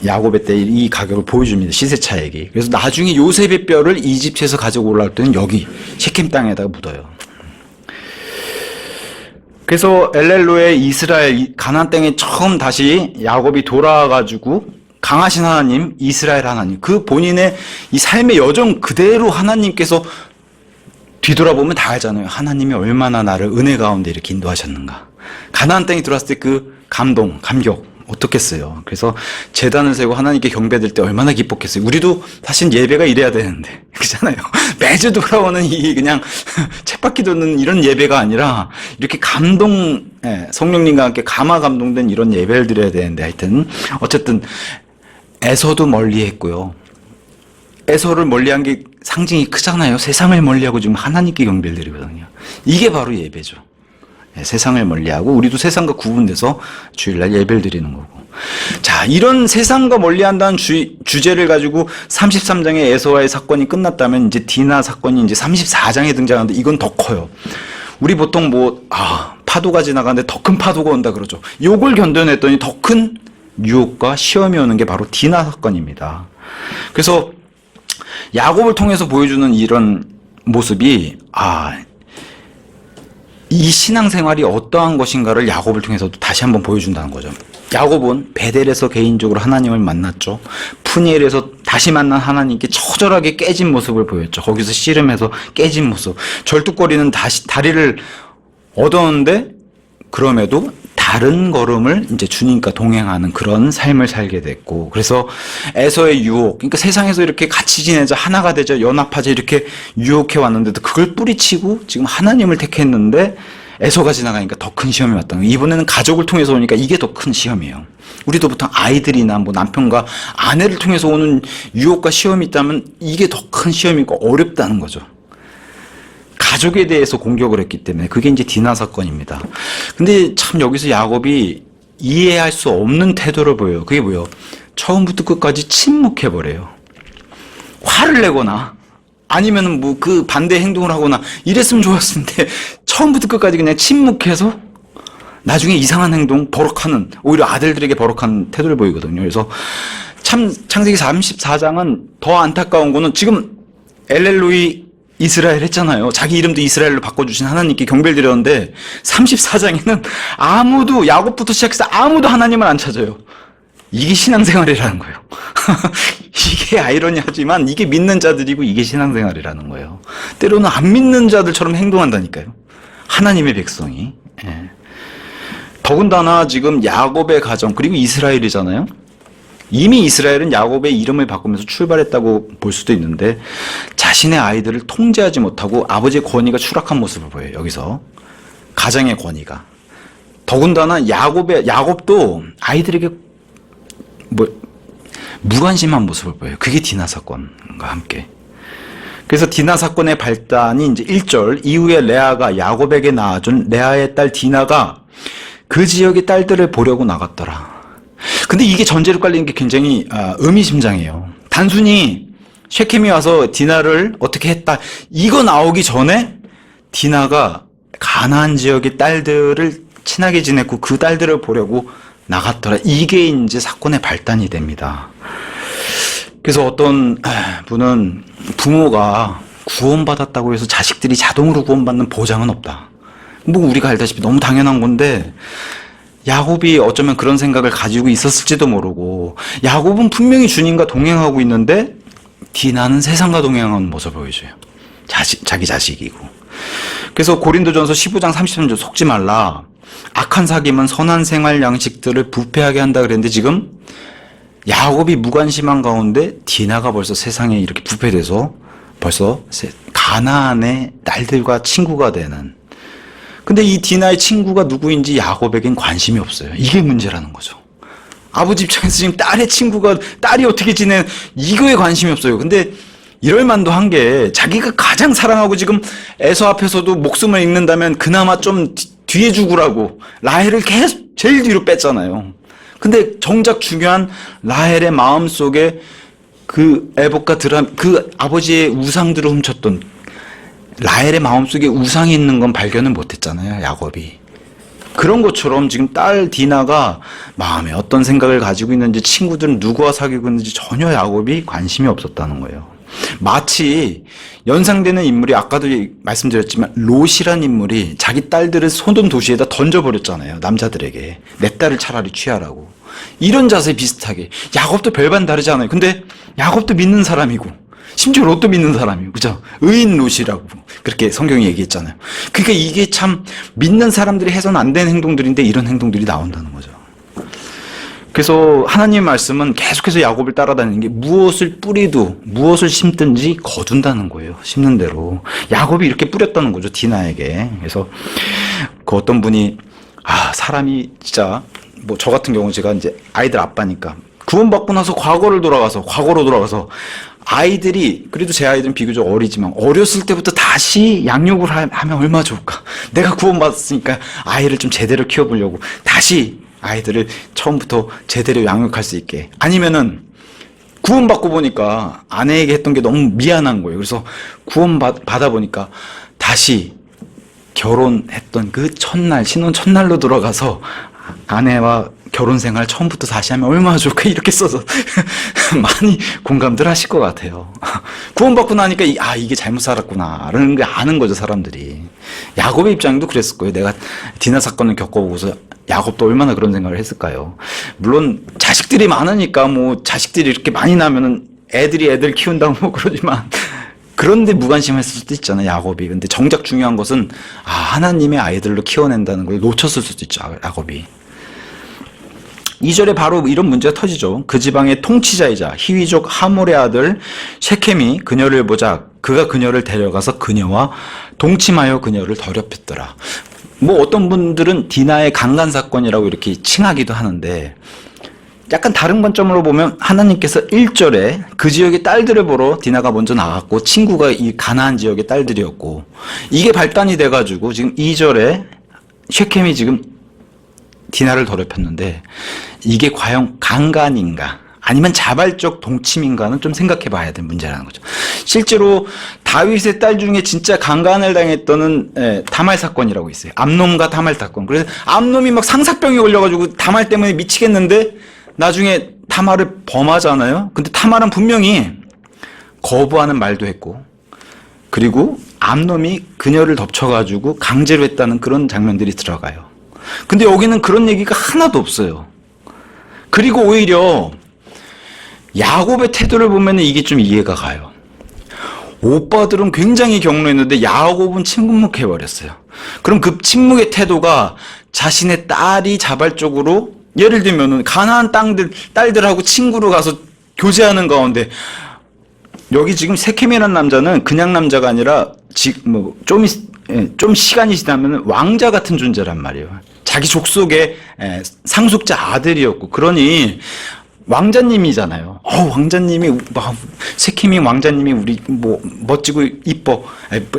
야곱의 때 이 가격을 보여줍니다. 시세 차익이. 그래서 나중에 요셉의 뼈를 이집트에서 가지고 올라올 때는 여기 시켐 땅에다가 묻어요. 그래서 엘렐로의 이스라엘 가나안 땅에 처음 다시 야곱이 돌아와가지고 강하신 하나님, 이스라엘 하나님, 그 본인의 이 삶의 여정 그대로 하나님께서 뒤돌아보면 다 알잖아요. 하나님이 얼마나 나를 은혜 가운데 이렇게 인도하셨는가. 가나안 땅에 들어왔을 때 그 감동, 감격 어떻겠어요. 그래서 제단을 세고 하나님께 경배될 때 얼마나 기뻤겠어요. 우리도 사실 예배가 이래야 되는데 그렇잖아요. 매주 돌아오는 이 그냥 쳇바퀴 도는 이런 예배가 아니라 이렇게 감동, 성령님과 함께 감화 감동된 이런 예배를 드려야 되는데 하여튼 어쨌든 에서도 멀리했고요. 에서를 멀리한 게 상징이 크잖아요. 세상을 멀리하고 지금 하나님께 경배를 드리거든요. 이게 바로 예배죠. 세상을 멀리하고 우리도 세상과 구분돼서 주일날 예배를 드리는 거고. 자, 이런 세상과 멀리한다는 주제를 가지고 33장의 에서와의 사건이 끝났다면 이제 디나 사건이 이제 34장에 등장하는데 이건 더 커요. 우리 보통 파도가 지나가는데 더 큰 파도가 온다 그러죠. 요걸 견뎌냈더니 더 큰 유혹과 시험이 오는 게 바로 디나 사건입니다. 그래서 야곱을 통해서 보여주는 이런 모습이 이 신앙생활이 어떠한 것인가를 야곱을 통해서도 다시 한번 보여준다는 거죠. 야곱은 베델에서 개인적으로 하나님을 만났죠. 푸니엘에서 다시 만난 하나님께 처절하게 깨진 모습을 보였죠. 거기서 씨름해서 깨진 모습. 절뚝거리는 다리를 얻었는데 그럼에도 다른 걸음을 이제 주님과 동행하는 그런 삶을 살게 됐고, 그래서 에서의 유혹, 그러니까 세상에서 이렇게 같이 지내자, 하나가 되자, 연합하자 이렇게 유혹해 왔는데도 그걸 뿌리치고 지금 하나님을 택했는데 에서가 지나가니까 더 큰 시험이 왔다는 거예요. 이번에는 가족을 통해서 오니까 이게 더 큰 시험이에요. 우리도 보통 아이들이나 뭐 남편과 아내를 통해서 오는 유혹과 시험이 있다면 이게 더 큰 시험이고 어렵다는 거죠. 가족에 대해서 공격을 했기 때문에 그게 이제 디나 사건입니다. 근데 참 여기서 야곱이 이해할 수 없는 태도를 보여요. 그게 뭐예요? 처음부터 끝까지 침묵해버려요. 화를 내거나 아니면 뭐 그 반대 행동을 하거나 이랬으면 좋았을 텐데 처음부터 끝까지 그냥 침묵해서 나중에 이상한 행동, 버럭하는, 오히려 아들들에게 버럭하는 태도를 보이거든요. 그래서 참 창세기 34장은 더 안타까운 거는 지금 엘렐로이 이스라엘 했잖아요. 자기 이름도 이스라엘로 바꿔주신 하나님께 경배를 드렸는데 34장에는 아무도, 야곱부터 시작해서 아무도 하나님을 안 찾아요. 이게 신앙생활이라는 거예요. 이게 아이러니하지만 이게 믿는 자들이고 이게 신앙생활이라는 거예요. 때로는 안 믿는 자들처럼 행동한다니까요. 하나님의 백성이. 더군다나 지금 야곱의 가정 그리고 이스라엘이잖아요. 이미 이스라엘은 야곱의 이름을 바꾸면서 출발했다고 볼 수도 있는데 자신의 아이들을 통제하지 못하고 아버지의 권위가 추락한 모습을 보여요. 여기서 가정의 권위가. 더군다나 야곱도 아이들에게 무관심한 모습을 보여요. 그게 디나 사건과 함께. 그래서 디나 사건의 발단이 이제 1절 이후에 레아가 야곱에게 낳아준 레아의 딸 디나가 그 지역의 딸들을 보려고 나갔더라. 근데 이게 전제로 깔리는 게 굉장히 의미심장해요. 단순히 셰켐이 와서 디나를 어떻게 했다 이거 나오기 전에 디나가 가나안 지역의 딸들을 친하게 지냈고 그 딸들을 보려고 나갔더라. 이게 이제 사건의 발단이 됩니다. 그래서 어떤 분은 부모가 구원받았다고 해서 자식들이 자동으로 구원받는 보장은 없다. 뭐 우리가 알다시피 너무 당연한 건데 야곱이 어쩌면 그런 생각을 가지고 있었을지도 모르고 야곱은 분명히 주님과 동행하고 있는데 디나는 세상과 동행하는 모습을 보여줘요. 자기 자식이고. 그래서 고린도전서 15장 33절 속지 말라. 악한 사귐은 선한 생활 양식들을 부패하게 한다 그랬는데 지금 야곱이 무관심한 가운데 디나가 벌써 세상에 이렇게 부패돼서 벌써 가나안의 딸들과 친구가 되는. 근데 이 디나의 친구가 누구인지 야곱에겐 관심이 없어요. 이게 문제라는 거죠. 아버지 입장에서 지금 딸의 친구가 딸이 어떻게 지내 이거에 관심이 없어요. 근데 이럴 만도 한 게 자기가 가장 사랑하고 지금 에서 앞에서도 목숨을 잃는다면 그나마 좀 뒤에 죽으라고 라헬을 계속 제일 뒤로 뺐잖아요. 근데 정작 중요한 라헬의 마음속에 그 에봇과 드람 그 아버지의 우상들을 훔쳤던 라헬의 마음속에 우상이 있는 건 발견을 못했잖아요, 야곱이. 그런 것처럼 지금 딸 디나가 마음에 어떤 생각을 가지고 있는지, 친구들은 누구와 사귀고 있는지 전혀 야곱이 관심이 없었다는 거예요. 마치 연상되는 인물이 아까도 말씀드렸지만 롯이란 인물이 자기 딸들을 소돔 도시에다 던져버렸잖아요. 남자들에게. 내 딸을 차라리 취하라고. 이런 자세 비슷하게. 야곱도 별반 다르지 않아요. 근데 야곱도 믿는 사람이고 심지어 롯도 믿는 사람이고, 그죠? 의인 롯이라고 그렇게 성경이 얘기했잖아요. 그러니까 이게 참 믿는 사람들이 해서는 안 되는 행동들인데 이런 행동들이 나온다는 거죠. 그래서 하나님의 말씀은 계속해서 야곱을 따라다니는 게 무엇을 뿌리도 무엇을 심든지 거둔다는 거예요. 심는 대로. 야곱이 이렇게 뿌렸다는 거죠, 디나에게. 그래서 그 어떤 분이 사람이 진짜 뭐 저 같은 경우 제가 이제 아이들 아빠니까 구원받고 나서 과거로 돌아가서 아이들이, 그래도 제 아이들은 비교적 어리지만 어렸을 때부터 다시 양육을 하면 얼마나 좋을까. 내가 구원받았으니까 아이를 좀 제대로 키워보려고 다시 아이들을 처음부터 제대로 양육할 수 있게. 아니면은 구원받고 보니까 아내에게 했던 게 너무 미안한 거예요. 그래서 구원받아 보니까 다시 결혼했던 그 첫날, 신혼 첫날로 돌아가서 아내와 결혼 생활 처음부터 다시 하면 얼마나 좋을까, 이렇게 써서 많이 공감들 하실 것 같아요. 구원받고 나니까 이게 잘못 살았구나 라는 걸 아는 거죠, 사람들이. 야곱의 입장도 그랬을 거예요. 내가 디나 사건을 겪어보고서 야곱도 얼마나 그런 생각을 했을까요? 물론 자식들이 많으니까 뭐 자식들이 이렇게 많이 나면은 애들 키운다고 뭐 그러지만, 그런데 무관심했을 수도 있잖아요, 야곱이. 근데 정작 중요한 것은 하나님의 아이들로 키워낸다는 걸 놓쳤을 수도 있죠, 야곱이. 2절에 바로 이런 문제가 터지죠. 그 지방의 통치자이자 히위족 하몰의 아들 셰켐이 그녀를 보자 그가 그녀를 데려가서 그녀와 동침하여 그녀를 더럽혔더라. 뭐 어떤 분들은 디나의 강간 사건이라고 이렇게 칭하기도 하는데, 약간 다른 관점으로 보면 하나님께서 1절에 그 지역의 딸들을 보러 디나가 먼저 나갔고 친구가 이 가나안 지역의 딸들이었고, 이게 발단이 돼가지고 지금 2절에 셰켐이 지금 디나를 더럽혔는데, 이게 과연 강간인가 아니면 자발적 동침인가는 좀 생각해 봐야 될 문제라는 거죠. 실제로 다윗의 딸 중에 진짜 강간을 당했던 다말 사건이라고 있어요. 암놈과 다말 사건. 그래서 암놈이 막 상사병이 걸려가지고 다말 때문에 미치겠는데 나중에 다말을 범하잖아요. 근데 다말은 분명히 거부하는 말도 했고, 그리고 암놈이 그녀를 덮쳐가지고 강제로 했다는 그런 장면들이 들어가요. 근데 여기는 그런 얘기가 하나도 없어요. 그리고 오히려 야곱의 태도를 보면 이게 좀 이해가 가요. 오빠들은 굉장히 경로했는데 야곱은 침묵해버렸어요. 그럼 그 침묵의 태도가 자신의 딸이 자발적으로, 예를 들면 가나안 딸들하고 친구로 가서 교제하는 가운데, 여기 지금 세켐이라는 남자는 그냥 남자가 아니라 좀 시간이 지나면 왕자 같은 존재란 말이에요. 자기 족속의 상속자 아들이었고, 그러니 왕자님이잖아요. 왕자님이, 세켐이 왕자님이 우리 뭐 멋지고 이뻐,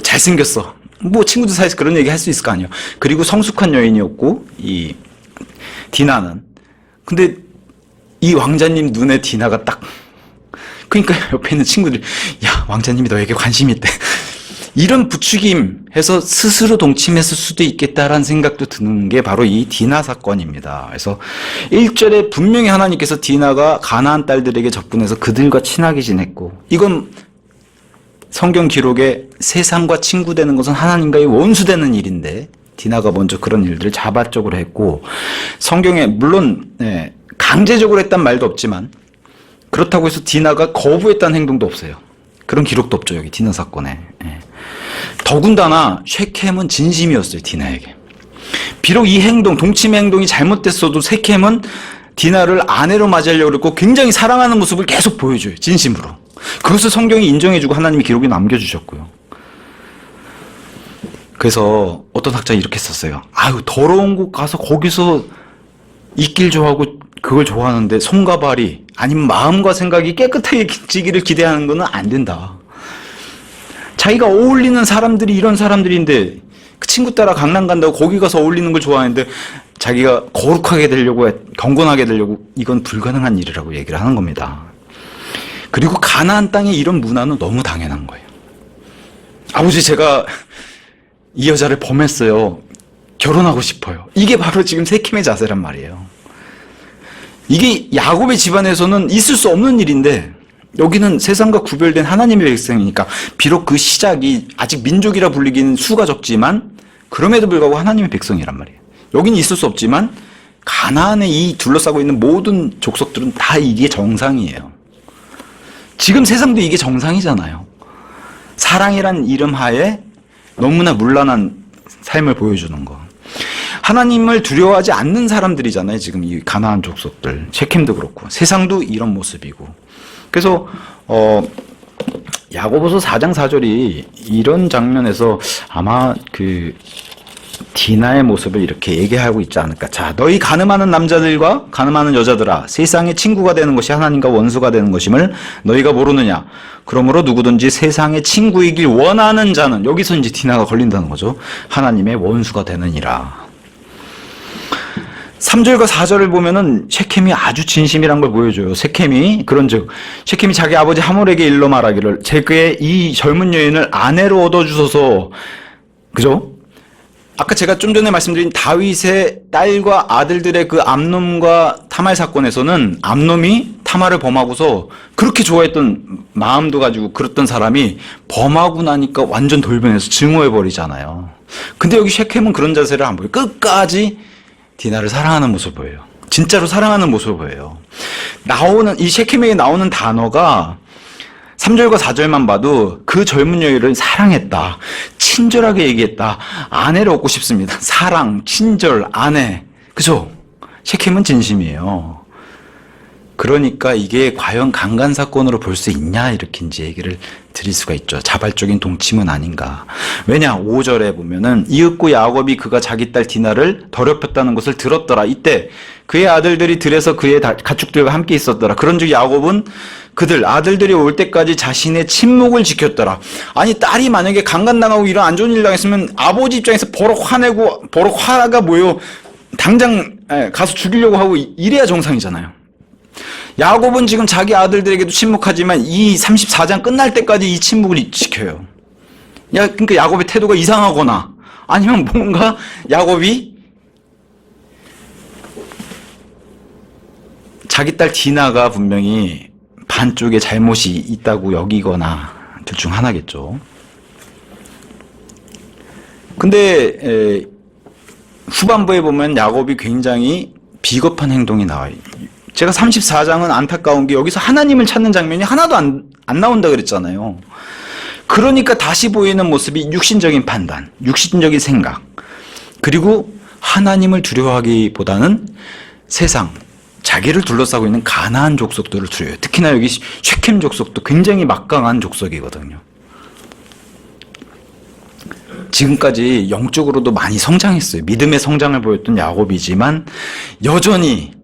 잘생겼어. 뭐 친구들 사이에서 그런 얘기 할 수 있을 거 아니에요. 그리고 성숙한 여인이었고, 이 디나는. 근데 이 왕자님 눈에 디나가 딱, 그러니까 옆에 있는 친구들이 왕자님이 너에게 관심이 있대. 이런 부추김 해서 스스로 동침했을 수도 있겠다라는 생각도 드는 게 바로 이 디나 사건입니다. 그래서 1절에 분명히 하나님께서 디나가 가나안 딸들에게 접근해서 그들과 친하게 지냈고, 이건 성경 기록에 세상과 친구 되는 것은 하나님과의 원수 되는 일인데 디나가 먼저 그런 일들을 자발적으로 했고, 성경에 물론 강제적으로 했단 말도 없지만 그렇다고 해서 디나가 거부했다는 행동도 없어요. 그런 기록도 없죠, 여기 디나 사건에. 더군다나 셰켐은 진심이었어요, 디나에게. 비록 이 행동, 동침의 행동이 잘못됐어도 셰켐은 디나를 아내로 맞이하려고 그랬고 굉장히 사랑하는 모습을 계속 보여줘요, 진심으로. 그것을 성경이 인정해주고 하나님이 기록에 남겨주셨고요. 그래서 어떤 학자가 이렇게 썼어요. 더러운 곳 가서 거기서 있길 좋아하고 그걸 좋아하는데 손과 발이, 아니면 마음과 생각이 깨끗해지기를 기대하는 건 안 된다. 자기가 어울리는 사람들이 이런 사람들인데, 그 친구 따라 강남 간다고 거기 가서 어울리는 걸 좋아하는데 자기가 거룩하게 되려고, 경건하게 되려고, 이건 불가능한 일이라고 얘기를 하는 겁니다. 그리고 가나안 땅에 이런 문화는 너무 당연한 거예요. 아버지, 제가 이 여자를 범했어요. 결혼하고 싶어요. 이게 바로 지금 세킴의 자세란 말이에요. 이게 야곱의 집안에서는 있을 수 없는 일인데 여기는 세상과 구별된 하나님의 백성이니까 비록 그 시작이 아직 민족이라 불리기는 수가 적지만 그럼에도 불구하고 하나님의 백성이란 말이에요. 여기는 있을 수 없지만 가나안에 이 둘러싸고 있는 모든 족속들은 다 이게 정상이에요. 지금 세상도 이게 정상이잖아요. 사랑이란 이름 하에 너무나 문란한 삶을 보여주는 거. 하나님을 두려워하지 않는 사람들이잖아요. 지금 이 가나안 족속들. 셰켐도 그렇고 세상도 이런 모습이고. 그래서 야고보서 4장 4절이 이런 장면에서 아마 그 디나의 모습을 이렇게 얘기하고 있지 않을까. 자, 너희 가늠하는 남자들과 가늠하는 여자들아, 세상의 친구가 되는 것이 하나님과 원수가 되는 것임을 너희가 모르느냐. 그러므로 누구든지 세상의 친구이길 원하는 자는, 여기서 이제 디나가 걸린다는 거죠. 하나님의 원수가 되느니라. 3절과 4절을 보면은 셰켐이 아주 진심이란 걸 보여줘요. 셰켐이 그런즉 셰켐이 자기 아버지 하몰에게 일러 말하기를 제게 이 젊은 여인을 아내로 얻어주소서. 그죠? 아까 제가 좀 전에 말씀드린 다윗의 딸과 아들들의 그 암놈과 타말 사건에서는 암놈이 타말을 범하고서 그렇게 좋아했던 마음도 가지고 그랬던 사람이 범하고 나니까 완전 돌변해서 증오해버리잖아요. 근데 여기 셰켐은 그런 자세를 안 보여요. 끝까지 디나를 사랑하는 모습을 보여요. 진짜로 사랑하는 모습을 보여요. 이 셰켐에게 나오는 단어가 3절과 4절만 봐도 그 젊은 여인을 사랑했다. 친절하게 얘기했다. 아내를 얻고 싶습니다. 사랑, 친절, 아내. 그죠? 셰켐은 진심이에요. 그러니까 이게 과연 강간 사건으로 볼 수 있냐 이렇게 이제 얘기를 드릴 수가 있죠. 자발적인 동침은 아닌가. 왜냐 5절에 보면은 이윽고 야곱이 그가 자기 딸 디나를 더럽혔다는 것을 들었더라. 이때 그의 아들들이 들에서 그의 가축들과 함께 있었더라. 그런즉 야곱은 그들 아들들이 올 때까지 자신의 침묵을 지켰더라. 아니 딸이 만약에 강간당하고 이런 안 좋은 일 당했으면 아버지 입장에서 버럭 화내고 버럭 화가 뭐요 당장 가서 죽이려고 하고 이래야 정상이잖아요. 야곱은 지금 자기 아들들에게도 침묵하지만 이 34장 끝날 때까지 이 침묵을 지켜요. 그러니까 야곱의 태도가 이상하거나 아니면 뭔가 야곱이 자기 딸 디나가 분명히 반쪽에 잘못이 있다고 여기거나 둘 중 하나겠죠. 근데 후반부에 보면 야곱이 굉장히 비겁한 행동이 나와요. 제가 34장은 안타까운 게 여기서 하나님을 찾는 장면이 하나도 안 나온다 그랬잖아요. 그러니까 다시 보이는 모습이 육신적인 판단, 육신적인 생각, 그리고 하나님을 두려워하기보다는 세상, 자기를 둘러싸고 있는 가나안 족속들을 두려워해요. 특히나 여기 셰켐 족속도 굉장히 막강한 족속이거든요. 지금까지 영적으로도 많이 성장했어요. 믿음의 성장을 보였던 야곱이지만 여전히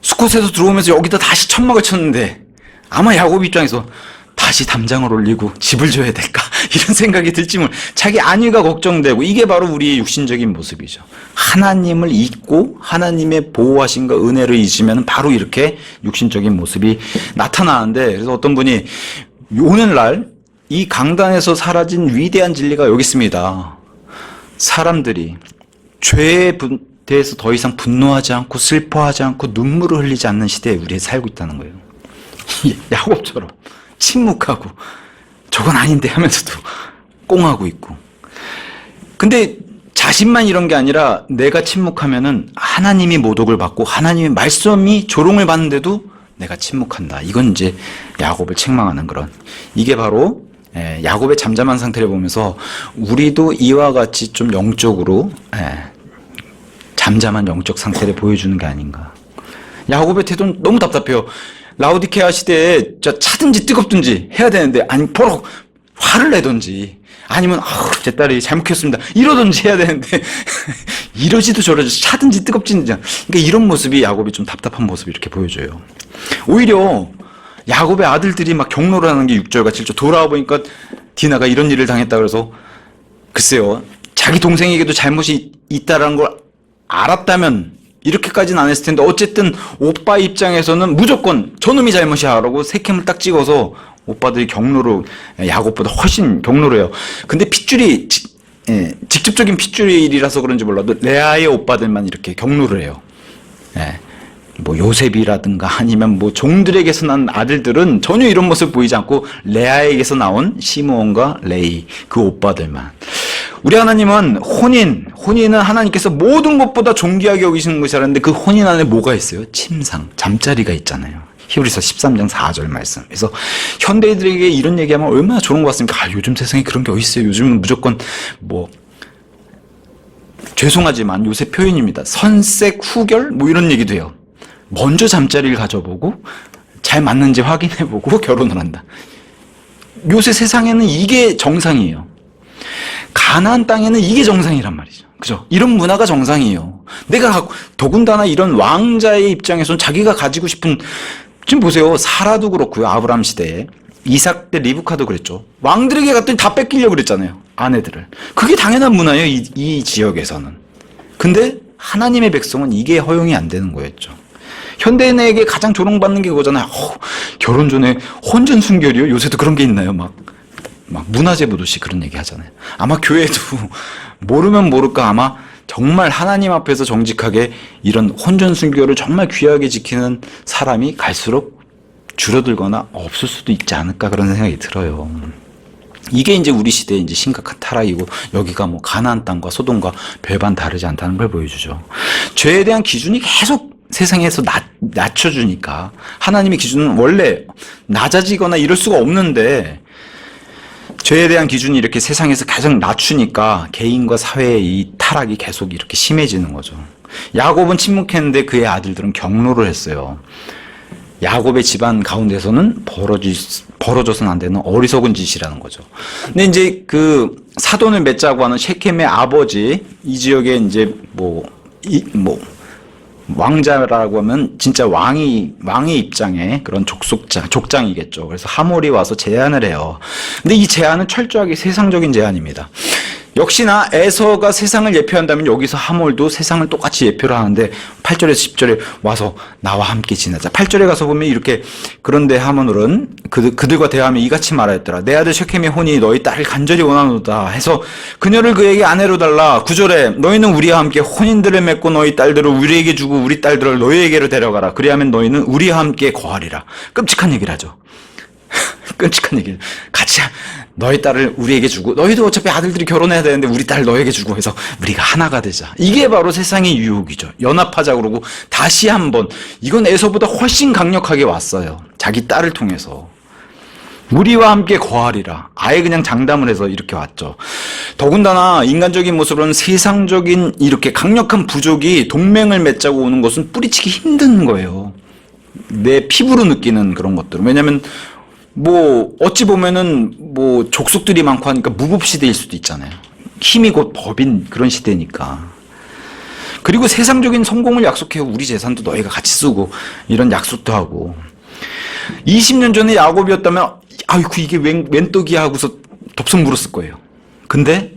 수컷에서 들어오면서 여기다 다시 천막을 쳤는데 아마 야곱 입장에서 다시 담장을 올리고 집을 줘야 될까 이런 생각이 들지 자기 안위가 걱정되고 이게 바로 우리의 육신적인 모습이죠. 하나님을 잊고 하나님의 보호하심과 은혜를 잊으면 바로 이렇게 육신적인 모습이 나타나는데 그래서 어떤 분이 오늘날 이 강단에서 사라진 위대한 진리가 여기 있습니다. 사람들이 죄에 대해서 더 이상 분노하지 않고 슬퍼하지 않고 눈물을 흘리지 않는 시대에 우리가 살고 있다는 거예요. 야곱처럼 침묵하고 저건 아닌데 하면서도 꽁하고 있고. 근데 자신만 이런 게 아니라 내가 침묵하면은 하나님이 모독을 받고 하나님의 말씀이 조롱을 받는데도 내가 침묵한다. 이건 이제 야곱을 책망하는 그런. 이게 바로 야곱의 잠잠한 상태를 보면서 우리도 이와 같이 좀 영적으로 잠잠한 영적 상태를 보여주는 게 아닌가. 야곱의 태도는 너무 답답해요. 라오디케아 시대에 차든지 뜨겁든지 해야 되는데 아니 버럭 화를 내든지 아니면 제 딸이 잘못했습니다 이러든지 해야 되는데 이러지도 저러지 차든지 뜨겁든지. 그러니까 이런 모습이 야곱이 좀 답답한 모습을 이렇게 보여줘요. 오히려 야곱의 아들들이 막 경로를 하는 게 6절과 7절 돌아와 보니까 디나가 이런 일을 당했다 그래서 글쎄요 자기 동생에게도 잘못이 있다라는 걸 알았다면 이렇게까지는 안 했을 텐데 어쨌든 오빠 입장에서는 무조건 저놈이 잘못이야 라고 세캠을 딱 찍어서 오빠들이 경로로 야곱보다 훨씬 경로로 해요. 근데 핏줄이 직접적인 핏줄이라서 그런지 몰라도 레아의 오빠들만 이렇게 경로를 해요. 뭐 요셉이라든가 아니면 뭐 종들에게서 난 아들들은 전혀 이런 모습 보이지 않고 레아에게서 나온 시므온과 레이 그 오빠들만. 우리 하나님은 혼인은 하나님께서 모든 것보다 존귀하게 여기시는 것이 라는데 그 혼인 안에 뭐가 있어요? 침상, 잠자리가 있잖아요. 히브리서 13장 4절 말씀. 그래서 현대인들에게 이런 얘기하면 얼마나 좋은 것 같습니까? 요즘 세상에 그런 게 어디 있어요? 요즘은 무조건 뭐 죄송하지만 요새 표현입니다. 선색 후결 뭐 이런 얘기도 해요. 먼저 잠자리를 가져보고 잘 맞는지 확인해보고 결혼을 한다. 요새 세상에는 이게 정상이에요. 가나안 땅에는 이게 정상이란 말이죠. 그죠? 이런 문화가 정상이에요. 내가 더군다나 이런 왕자의 입장에서는 자기가 가지고 싶은, 지금 보세요. 사라도 그렇고요. 아브라함 시대에 이삭 때 리브카도 그랬죠. 왕들에게 갔더니 다 뺏기려고 그랬잖아요. 아내들을. 그게 당연한 문화예요. 이 지역에서는. 근데 하나님의 백성은 이게 허용이 안 되는 거였죠. 현대인에게 가장 조롱받는 게 그거잖아요. 결혼 전에 혼전 순결이요? 요새도 그런 게 있나요? 막 문화재 보듯이 그런 얘기 하잖아요. 아마 교회도 모르면 모를까 아마 정말 하나님 앞에서 정직하게 이런 혼전 순결을 정말 귀하게 지키는 사람이 갈수록 줄어들거나 없을 수도 있지 않을까 그런 생각이 들어요. 이게 이제 우리 시대의 이제 심각한 타락이고 여기가 뭐 가나안 땅과 소돔과 별반 다르지 않다는 걸 보여주죠. 죄에 대한 기준이 계속 세상에서 낮춰주니까 하나님의 기준은 원래 낮아지거나 이럴 수가 없는데 죄에 대한 기준이 이렇게 세상에서 가장 낮추니까 개인과 사회의 이 타락이 계속 이렇게 심해지는 거죠. 야곱은 침묵했는데 그의 아들들은 경로를 했어요. 야곱의 집안 가운데서는 벌어져서는 안 되는 어리석은 짓이라는 거죠. 근데 이제 그 사돈을 맺자고 하는 셰켐의 아버지, 이 지역에 이제 왕자라고 하면 진짜 왕의 입장에 그런 족장이겠죠. 그래서 하몰이 와서 제안을 해요. 근데 이 제안은 철저하게 세상적인 제안입니다. 역시나 에서가 세상을 예표한다면 여기서 하몰도 세상을 똑같이 예표를 하는데 8절에서 10절에 와서 나와 함께 지내자. 8절에 가서 보면 이렇게 그런데 하몰은 그들과 대하며 이같이 말하였더라. 내 아들 셰켐의 혼이 너희 딸을 간절히 원하노다 해서 그녀를 그에게 아내로 달라. 9절에 너희는 우리와 함께 혼인들을 맺고 너희 딸들을 우리에게 주고 우리 딸들을 너희에게로 데려가라. 그리하면 너희는 우리와 함께 거하리라. 끔찍한 얘기를 하죠. 끔찍한 얘기를. 같이 너희 딸을 우리에게 주고 너희도 어차피 아들들이 결혼해야 되는데 우리 딸 너에게 주고 해서 우리가 하나가 되자. 이게 바로 세상의 유혹이죠. 연합하자 그러고 다시 한번 이건 에서보다 훨씬 강력하게 왔어요. 자기 딸을 통해서. 우리와 함께 거하리라. 아예 그냥 장담을 해서 이렇게 왔죠. 더군다나 인간적인 모습으로는 세상적인 이렇게 강력한 부족이 동맹을 맺자고 오는 것은 뿌리치기 힘든 거예요. 내 피부로 느끼는 그런 것들. 왜냐면 뭐 어찌 보면은 뭐 족속들이 많고 하니까 무법 시대일 수도 있잖아요. 힘이 곧 법인 그런 시대니까. 그리고 세상적인 성공을 약속해요. 우리 재산도 너희가 같이 쓰고 이런 약속도 하고. 20년 전에 야곱이었다면 아이고 이게 웬 떡이야 하고서 덥석 물었을 거예요. 근데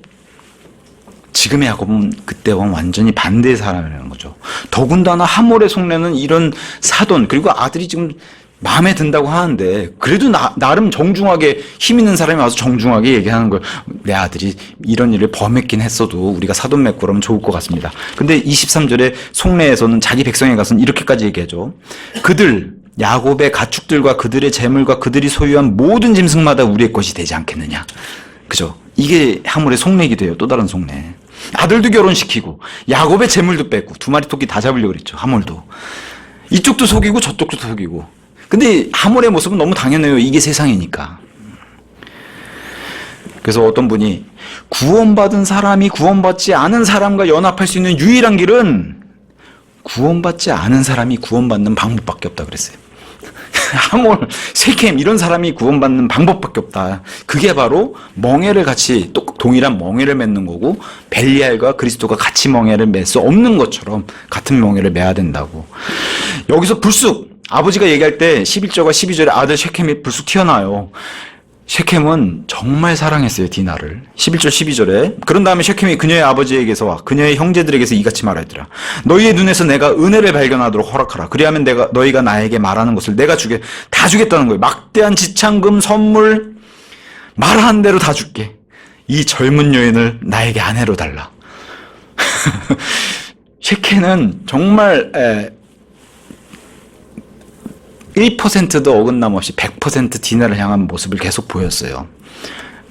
지금의 야곱은 그때와 완전히 반대의 사람이라는 거죠. 더군다나 하몰의 속내는 이런 사돈 그리고 아들이 지금 마음에 든다고 하는데 그래도 나름 정중하게 힘 있는 사람이 와서 정중하게 얘기하는 거예요. 내 아들이 이런 일을 범했긴 했어도 우리가 사돈 맺고 그러면 좋을 것 같습니다. 근데 23절에 속내에서는 자기 백성에 가서는 이렇게까지 얘기하죠. 그들 야곱의 가축들과 그들의 재물과 그들이 소유한 모든 짐승마다 우리의 것이 되지 않겠느냐. 그죠? 이게 하몰의 속내이기도 해요. 또 다른 속내. 아들도 결혼시키고 야곱의 재물도 뺏고 두 마리 토끼 다 잡으려고 그랬죠. 하몰도. 이쪽도 속이고 저쪽도 속이고. 근데 하몰의 모습은 너무 당연해요. 이게 세상이니까. 그래서 어떤 분이 구원받은 사람이 구원받지 않은 사람과 연합할 수 있는 유일한 길은 구원받지 않은 사람이 구원받는 방법밖에 없다 그랬어요. 하몰, 세켐 이런 사람이 구원받는 방법밖에 없다. 그게 바로 멍에를 같이 동일한 멍에를 맺는 거고 벨리알과 그리스도가 같이 멍에를 맺을 수 없는 것처럼 같은 멍에를 매야 된다고. 여기서 불쑥 아버지가 얘기할 때 11절과 12절에 아들 셰켐이 불쑥 튀어나와요. 셰켐은 정말 사랑했어요, 디나를. 11절 12절에 그런 다음에 셰켐이 그녀의 아버지에게서와 그녀의 형제들에게서 이같이 말하였더라. 너희의 눈에서 내가 은혜를 발견하도록 허락하라. 그리하면 너희가 나에게 말하는 것을 내가 다 주겠다는 거예요. 막대한 지창금, 선물, 말하는 대로 다 줄게. 이 젊은 여인을 나에게 아내로 달라. 셰켐은 정말 1%도 어긋남 없이 100% 디나를 향한 모습을 계속 보였어요.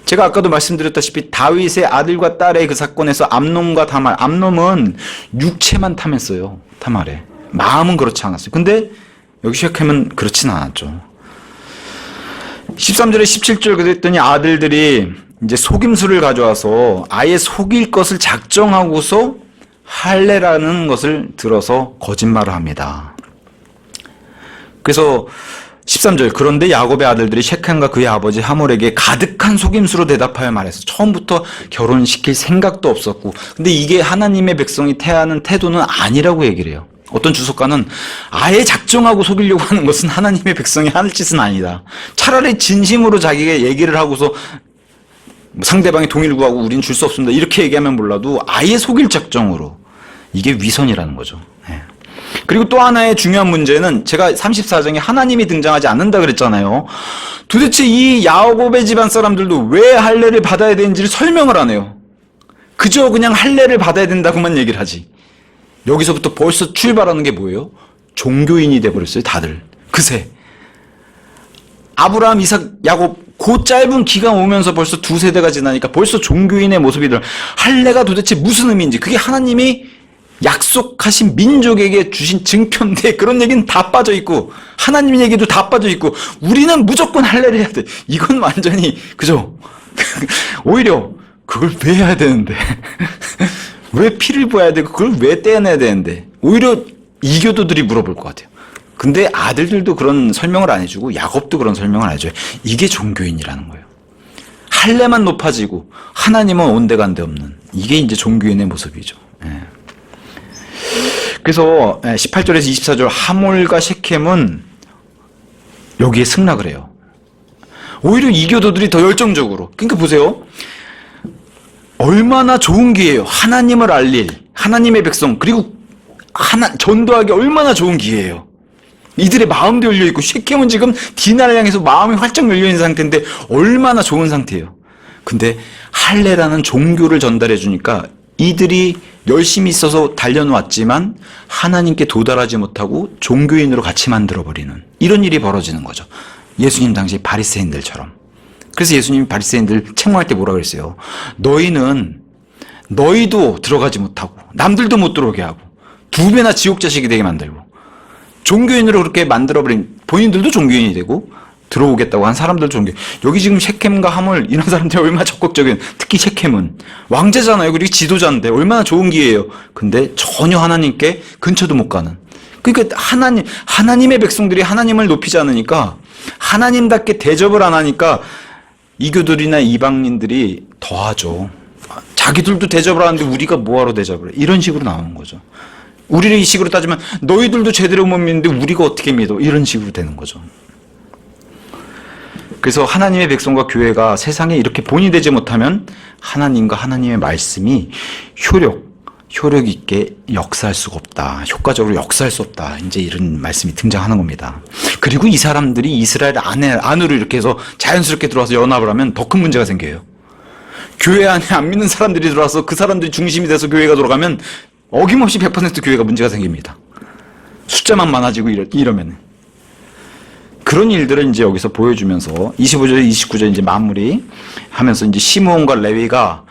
제가 아까도 말씀드렸다시피 다윗의 아들과 딸의 그 사건에서 암놈과 다말, 암놈은 육체만 탐했어요. 다말에. 마음은 그렇지 않았어요. 근데 여기 셰켐은 그렇진 않았죠. 13절에 17절 그랬더니 아들들이 이제 속임수를 가져와서 아예 속일 것을 작정하고서 할례라는 것을 들어서 거짓말을 합니다. 그래서 13절 그런데 야곱의 아들들이 셰켐과 그의 아버지 하몰에게 가득한 속임수로 대답하여 말해서 처음부터 결혼시킬 생각도 없었고 근데 이게 하나님의 백성이 태하는 태도는 아니라고 얘기를 해요. 어떤 주석가는 아예 작정하고 속이려고 하는 것은 하나님의 백성이 하는 짓은 아니다. 차라리 진심으로 자기가 얘기를 하고서 상대방이 동의를 구하고 우린 줄 수 없습니다. 이렇게 얘기하면 몰라도 아예 속일 작정으로. 이게 위선이라는 거죠. 네. 그리고 또 하나의 중요한 문제는 제가 34장에 하나님이 등장하지 않는다 그랬잖아요. 도대체 이 야곱의 집안 사람들도 왜 할례를 받아야 되는지를 설명을 안 해요. 그저 그냥 할례를 받아야 된다고만 얘기를 하지. 여기서부터 벌써 출발하는 게 뭐예요? 종교인이 돼버렸어요, 다들. 그새. 아브라함, 이삭, 야곱 그 짧은 기간 오면서 벌써 두세 대가 지나니까 벌써 종교인의 모습이 들. 할례가 도대체 무슨 의미인지 그게 하나님이 약속하신 민족에게 주신 증표인데 그런 얘기는 다 빠져있고 하나님 얘기도 다 빠져있고 우리는 무조건 할례를 해야 돼. 이건 완전히 그죠? 오히려 그걸 왜 해야 되는데 왜 피를 부어야 되고 그걸 왜 떼어내야 되는데 오히려 이교도들이 물어볼 것 같아요. 근데 아들들도 그런 설명을 안 해주고 야곱도 그런 설명을 안 해줘요. 이게 종교인이라는 거예요. 할례만 높아지고 하나님은 온데간데 없는 이게 이제 종교인의 모습이죠. 예. 그래서 18절에서 24절 하몰과 셰켐은 여기에 승낙을 해요. 오히려 이교도들이 더 열정적으로. 그러니까 보세요. 얼마나 좋은 기회예요. 하나님을 알릴 하나님의 백성 그리고 전도하기 얼마나 좋은 기회예요. 이들의 마음도 열려있고 셰켐은 지금 디나를 향해서 마음이 활짝 열려있는 상태인데 얼마나 좋은 상태예요. 근데 할례라는 종교를 전달해 주니까 이들이 열심히 있어서 달려놓았지만 하나님께 도달하지 못하고 종교인으로 같이 만들어버리는 이런 일이 벌어지는 거죠. 예수님 당시 바리새인들처럼. 그래서 예수님이 바리새인들 책망할 때 뭐라 그랬어요? 너희도 들어가지 못하고 남들도 못 들어오게 하고 두 배나 지옥 자식이 되게 만들고 종교인으로 그렇게 만들어버린 본인들도 종교인이 되고 들어오겠다고 한 사람들 종교인. 여기 지금 셰켐과 하몰 이런 사람들이 얼마나 적극적인. 특히 셰켐은 왕제잖아요. 그리고 지도자인데 얼마나 좋은 기회예요. 근데 전혀 하나님께 근처도 못 가는. 그러니까 하나님의 백성들이 하나님을 높이지 않으니까 하나님답게 대접을 안 하니까 이교들이나 이방인들이 더하죠. 자기들도 대접을 하는데 우리가 뭐하러 대접을 해. 이런 식으로 나오는 거죠. 우리를 이 식으로 따지면 너희들도 제대로 못 믿는데 우리가 어떻게 믿어. 이런 식으로 되는 거죠. 그래서 하나님의 백성과 교회가 세상에 이렇게 본이 되지 못하면 하나님과 하나님의 말씀이 효력 있게 역사할 수가 없다. 효과적으로 역사할 수 없다. 이제 이런 말씀이 등장하는 겁니다. 그리고 이 사람들이 이스라엘 안으로 이렇게 해서 자연스럽게 들어와서 연합을 하면 더 큰 문제가 생겨요. 교회 안에 안 믿는 사람들이 들어와서 그 사람들이 중심이 돼서 교회가 돌아가면 어김없이 100% 교회가 문제가 생깁니다. 숫자만 많아지고 이러면. 그런 일들을 이제 여기서 보여주면서 25절, 29절 이제 마무리 하면서 이제 시므온과 레위가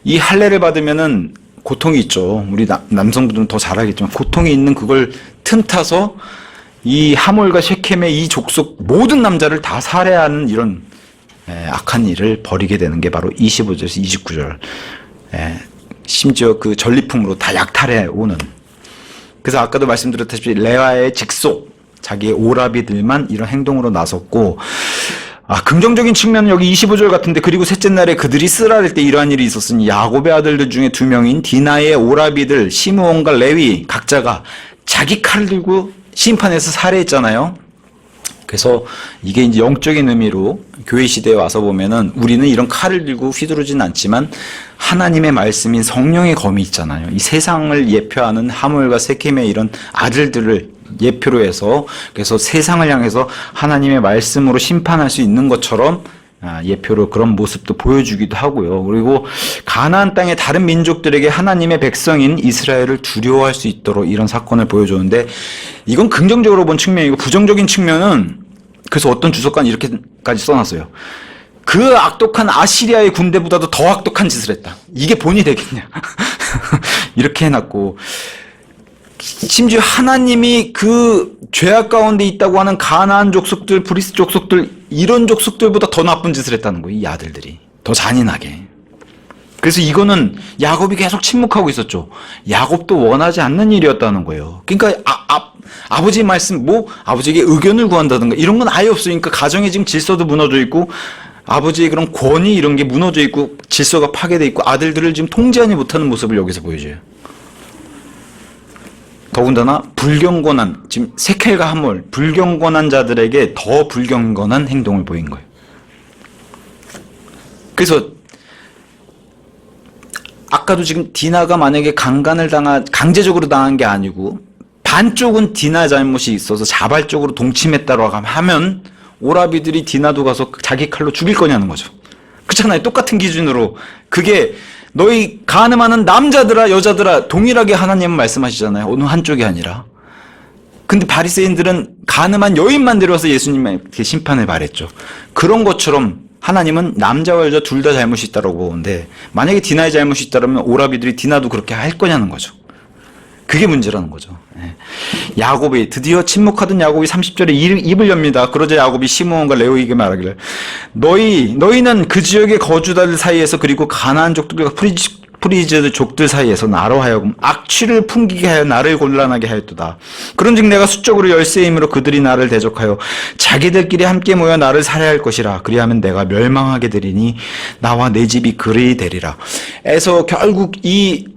이 할례를 받으면은 고통이 있죠. 우리 남성분들은 더 잘 알겠지만 고통이 있는 그걸 틈타서 이 하몰과 셰켐의 이 족속 모든 남자를 다 살해하는 이런 악한 일을 벌이게 되는 게 바로 25절에서 29절. 심지어 그 전리품으로 다 약탈해 오는. 그래서 아까도 말씀드렸다시피 레아의 직속 자기의 오라비들만 이런 행동으로 나섰고 긍정적인 측면은 여기 25절 같은데 그리고 셋째 날에 그들이 쓰라릴 때 이러한 일이 있었으니 야곱의 아들들 중에 두 명인 디나의 오라비들 시므온과 레위 각자가 자기 칼을 들고 심판해서 살해했잖아요. 그래서 이게 이제 영적인 의미로 교회 시대에 와서 보면은 우리는 이런 칼을 들고 휘두르진 않지만 하나님의 말씀인 성령의 검이 있잖아요. 이 세상을 예표하는 하물과 세겜의 이런 아들들을 예표로 해서 그래서 세상을 향해서 하나님의 말씀으로 심판할 수 있는 것처럼 예표로 그런 모습도 보여주기도 하고요. 그리고 가나안 땅의 다른 민족들에게 하나님의 백성인 이스라엘을 두려워할 수 있도록 이런 사건을 보여주는데 이건 긍정적으로 본 측면이고 부정적인 측면은 그래서 어떤 주석가는 이렇게까지 써놨어요. 그 악독한 아시리아의 군대보다도 더 악독한 짓을 했다. 이게 본이 되겠냐. 이렇게 해놨고 심지어 하나님이 그 죄악 가운데 있다고 하는 가나안 족속들, 브리스 족속들 이런 족속들보다 더 나쁜 짓을 했다는 거예요. 이 아들들이. 더 잔인하게. 그래서 이거는 야곱이 계속 침묵하고 있었죠. 야곱도 원하지 않는 일이었다는 거예요. 그러니까 아버지 말씀 아버지에게 의견을 구한다든가 이런 건 아예 없으니까 가정의 지금 질서도 무너져 있고 아버지의 그런 권위 이런 게 무너져 있고 질서가 파괴돼 있고 아들들을 지금 통제하지 못하는 모습을 여기서 보여줘요. 더군다나 불경건한 지금 세켈과 하몰 불경건한 자들에게 더 불경건한 행동을 보인 거예요. 그래서 아까도 지금 디나가 만약에 강제적으로 당한 게 아니고 반쪽은 디나 잘못이 있어서 자발적으로 동침했다고 하면 오라비들이 디나도 가서 자기 칼로 죽일 거냐는 거죠. 그렇잖아요. 똑같은 기준으로 그게 너희 간음하는 남자들아 여자들아 동일하게 하나님은 말씀하시잖아요. 어느 한쪽이 아니라. 근데 바리새인들은 간음한 여인만 데려와서 예수님한테 심판을 바랬죠. 그런 것처럼 하나님은 남자와 여자 둘 다 잘못이 있다고 보는데 만약에 디나의 잘못이 있다면 오라비들이 디나도 그렇게 할 거냐는 거죠. 그게 문제라는 거죠. 야곱이 드디어 침묵하던 야곱이 30절에 입을 엽니다. 그러자 야곱이 시므온과 레위에게 말하기를 너희는 그 지역의 거주자들 사이에서 그리고 가나안 족들과 프리즈 족들 사이에서 나로 하여금 악취를 풍기게 하여 나를 곤란하게 하였도다. 그런즉 내가 수적으로 열세의 힘으로 그들이 나를 대적하여 자기들끼리 함께 모여 나를 살해할 것이라. 그리하면 내가 멸망하게 되리니 나와 내 집이 그리 되리라. 에서 결국 이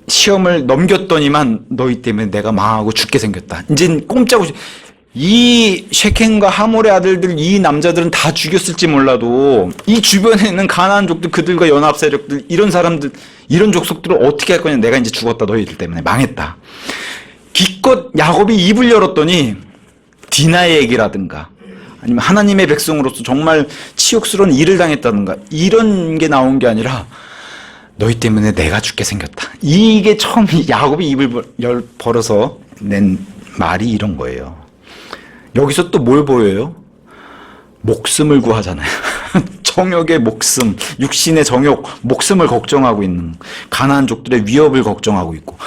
시험을 넘겼더니만 너희 때문에 내가 망하고 죽게 생겼다. 이제 꼼짝없이 이 쉐켄과 하몰의 아들들 이 남자들은 다 죽였을지 몰라도 이 주변에 있는 가나안족들 그들과 연합 세력들 이런 사람들 이런 족속들을 어떻게 할 거냐. 내가 이제 죽었다. 너희들 때문에 망했다. 기껏 야곱이 입을 열었더니 디나의 얘기라든가 아니면 하나님의 백성으로서 정말 치욕스러운 일을 당했다든가 이런 게 나온 게 아니라 너희 때문에 내가 죽게 생겼다. 이게 처음 야곱이 입을 벌어서 낸 말이 이런 거예요. 여기서 또 뭘 보여요? 목숨을 구하잖아요. 정욕의 목숨, 육신의 정욕, 목숨을 걱정하고 있는 가나안족들의 위협을 걱정하고 있고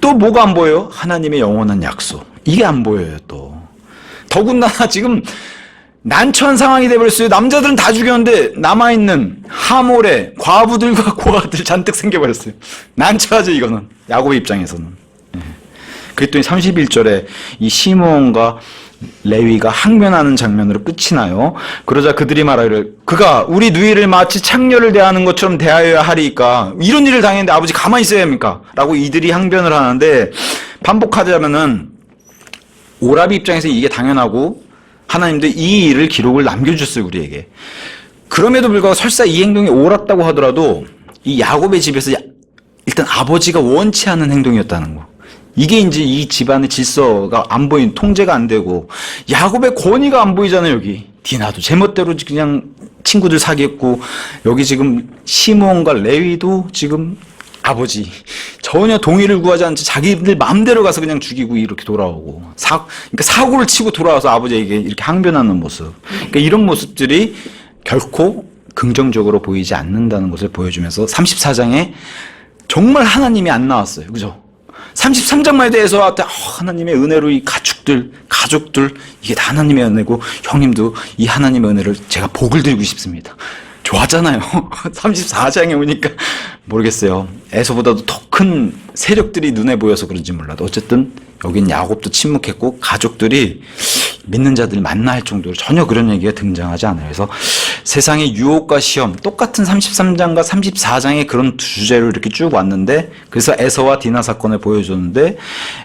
또 뭐가 안 보여요? 하나님의 영원한 약속. 이게 안 보여요 또. 더군다나 지금 난처한 상황이 돼버렸어요. 남자들은 다 죽였는데 남아있는 하몰의 과부들과 고아들 잔뜩 생겨버렸어요. 난처하죠 이거는. 야곱의 입장에서는. 그랬더니 31절에 이 시므온과 레위가 항변하는 장면으로 끝이 나요. 그러자 그들이 말하기를 그가 우리 누이를 마치 창녀를 대하는 것처럼 대하여야 하리까. 이런 일을 당했는데 아버지 가만히 있어야 합니까? 라고 이들이 항변을 하는데 반복하자면은 오라비 입장에서 이게 당연하고 하나님도 이 일을 기록을 남겨주셨어요 우리에게. 그럼에도 불구하고 설사 이 행동이 옳았다고 하더라도 이 야곱의 집에서 일단 아버지가 원치 않은 행동이었다는 거. 이게 이제 이 집안의 질서가 안 보인, 통제가 안 되고 야곱의 권위가 안 보이잖아요 여기. 디나도 제멋대로 그냥 친구들 사귀었고 여기 지금 시므온과 레위도 지금 아버지 전혀 동의를 구하지 않지 자기들 마음대로 가서 그냥 죽이고 이렇게 돌아오고 그러니까 사고를 치고 돌아와서 아버지에게 이렇게 항변하는 모습. 그러니까 이런 모습들이 결코 긍정적으로 보이지 않는다는 것을 보여주면서 34장에 정말 하나님이 안 나왔어요. 그죠? 33장만 대해서 하나님의 은혜로 이 가족들 이게 다 하나님의 은혜고 형님도 이 하나님의 은혜를 제가 복을 드리고 싶습니다. 좋았잖아요. 34장에 오니까 모르겠어요. 에서보다도 더 큰 세력들이 눈에 보여서 그런지 몰라도 어쨌든 여긴 야곱도 침묵했고 가족들이 믿는 자들이 만나 할 정도로 전혀 그런 얘기가 등장하지 않아요. 그래서 세상의 유혹과 시험, 똑같은 33장과 34장의 그런 주제로 이렇게 쭉 왔는데, 그래서 에서와 디나 사건을 보여줬는데,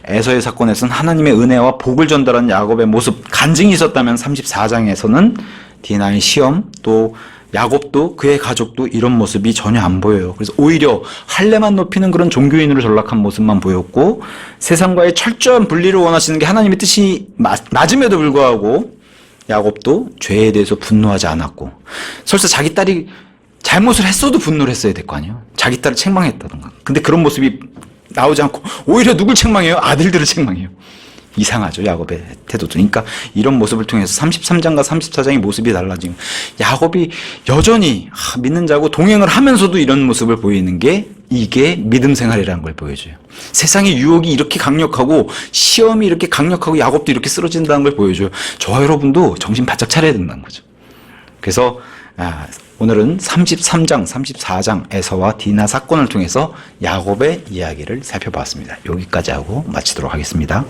에서의 사건에서는 하나님의 은혜와 복을 전달하는 야곱의 모습, 간증이 있었다면 34장에서는 디나의 시험, 또 야곱도 그의 가족도 이런 모습이 전혀 안 보여요. 그래서 오히려 할례만 높이는 그런 종교인으로 전락한 모습만 보였고, 세상과의 철저한 분리를 원하시는 게 하나님의 뜻이 맞음에도 불구하고 야곱도 죄에 대해서 분노하지 않았고, 설사 자기 딸이 잘못을 했어도 분노를 했어야 될 거 아니에요. 자기 딸을 책망했다던가. 근데 그런 모습이 나오지 않고 오히려 누굴 책망해요? 아들들을 책망해요. 이상하죠, 야곱의 태도도. 그러니까 이런 모습을 통해서 33장과 34장의 모습이 달라지고, 야곱이 여전히 믿는 자고 동행을 하면서도 이런 모습을 보이는 게, 이게 믿음 생활이라는 걸 보여줘요. 세상의 유혹이 이렇게 강력하고 시험이 이렇게 강력하고 야곱도 이렇게 쓰러진다는 걸 보여줘요. 저와 여러분도 정신 바짝 차려야 된다는 거죠. 그래서 오늘은 33장, 34장 에서와 디나 사건을 통해서 야곱의 이야기를 살펴봤습니다. 여기까지 하고 마치도록 하겠습니다.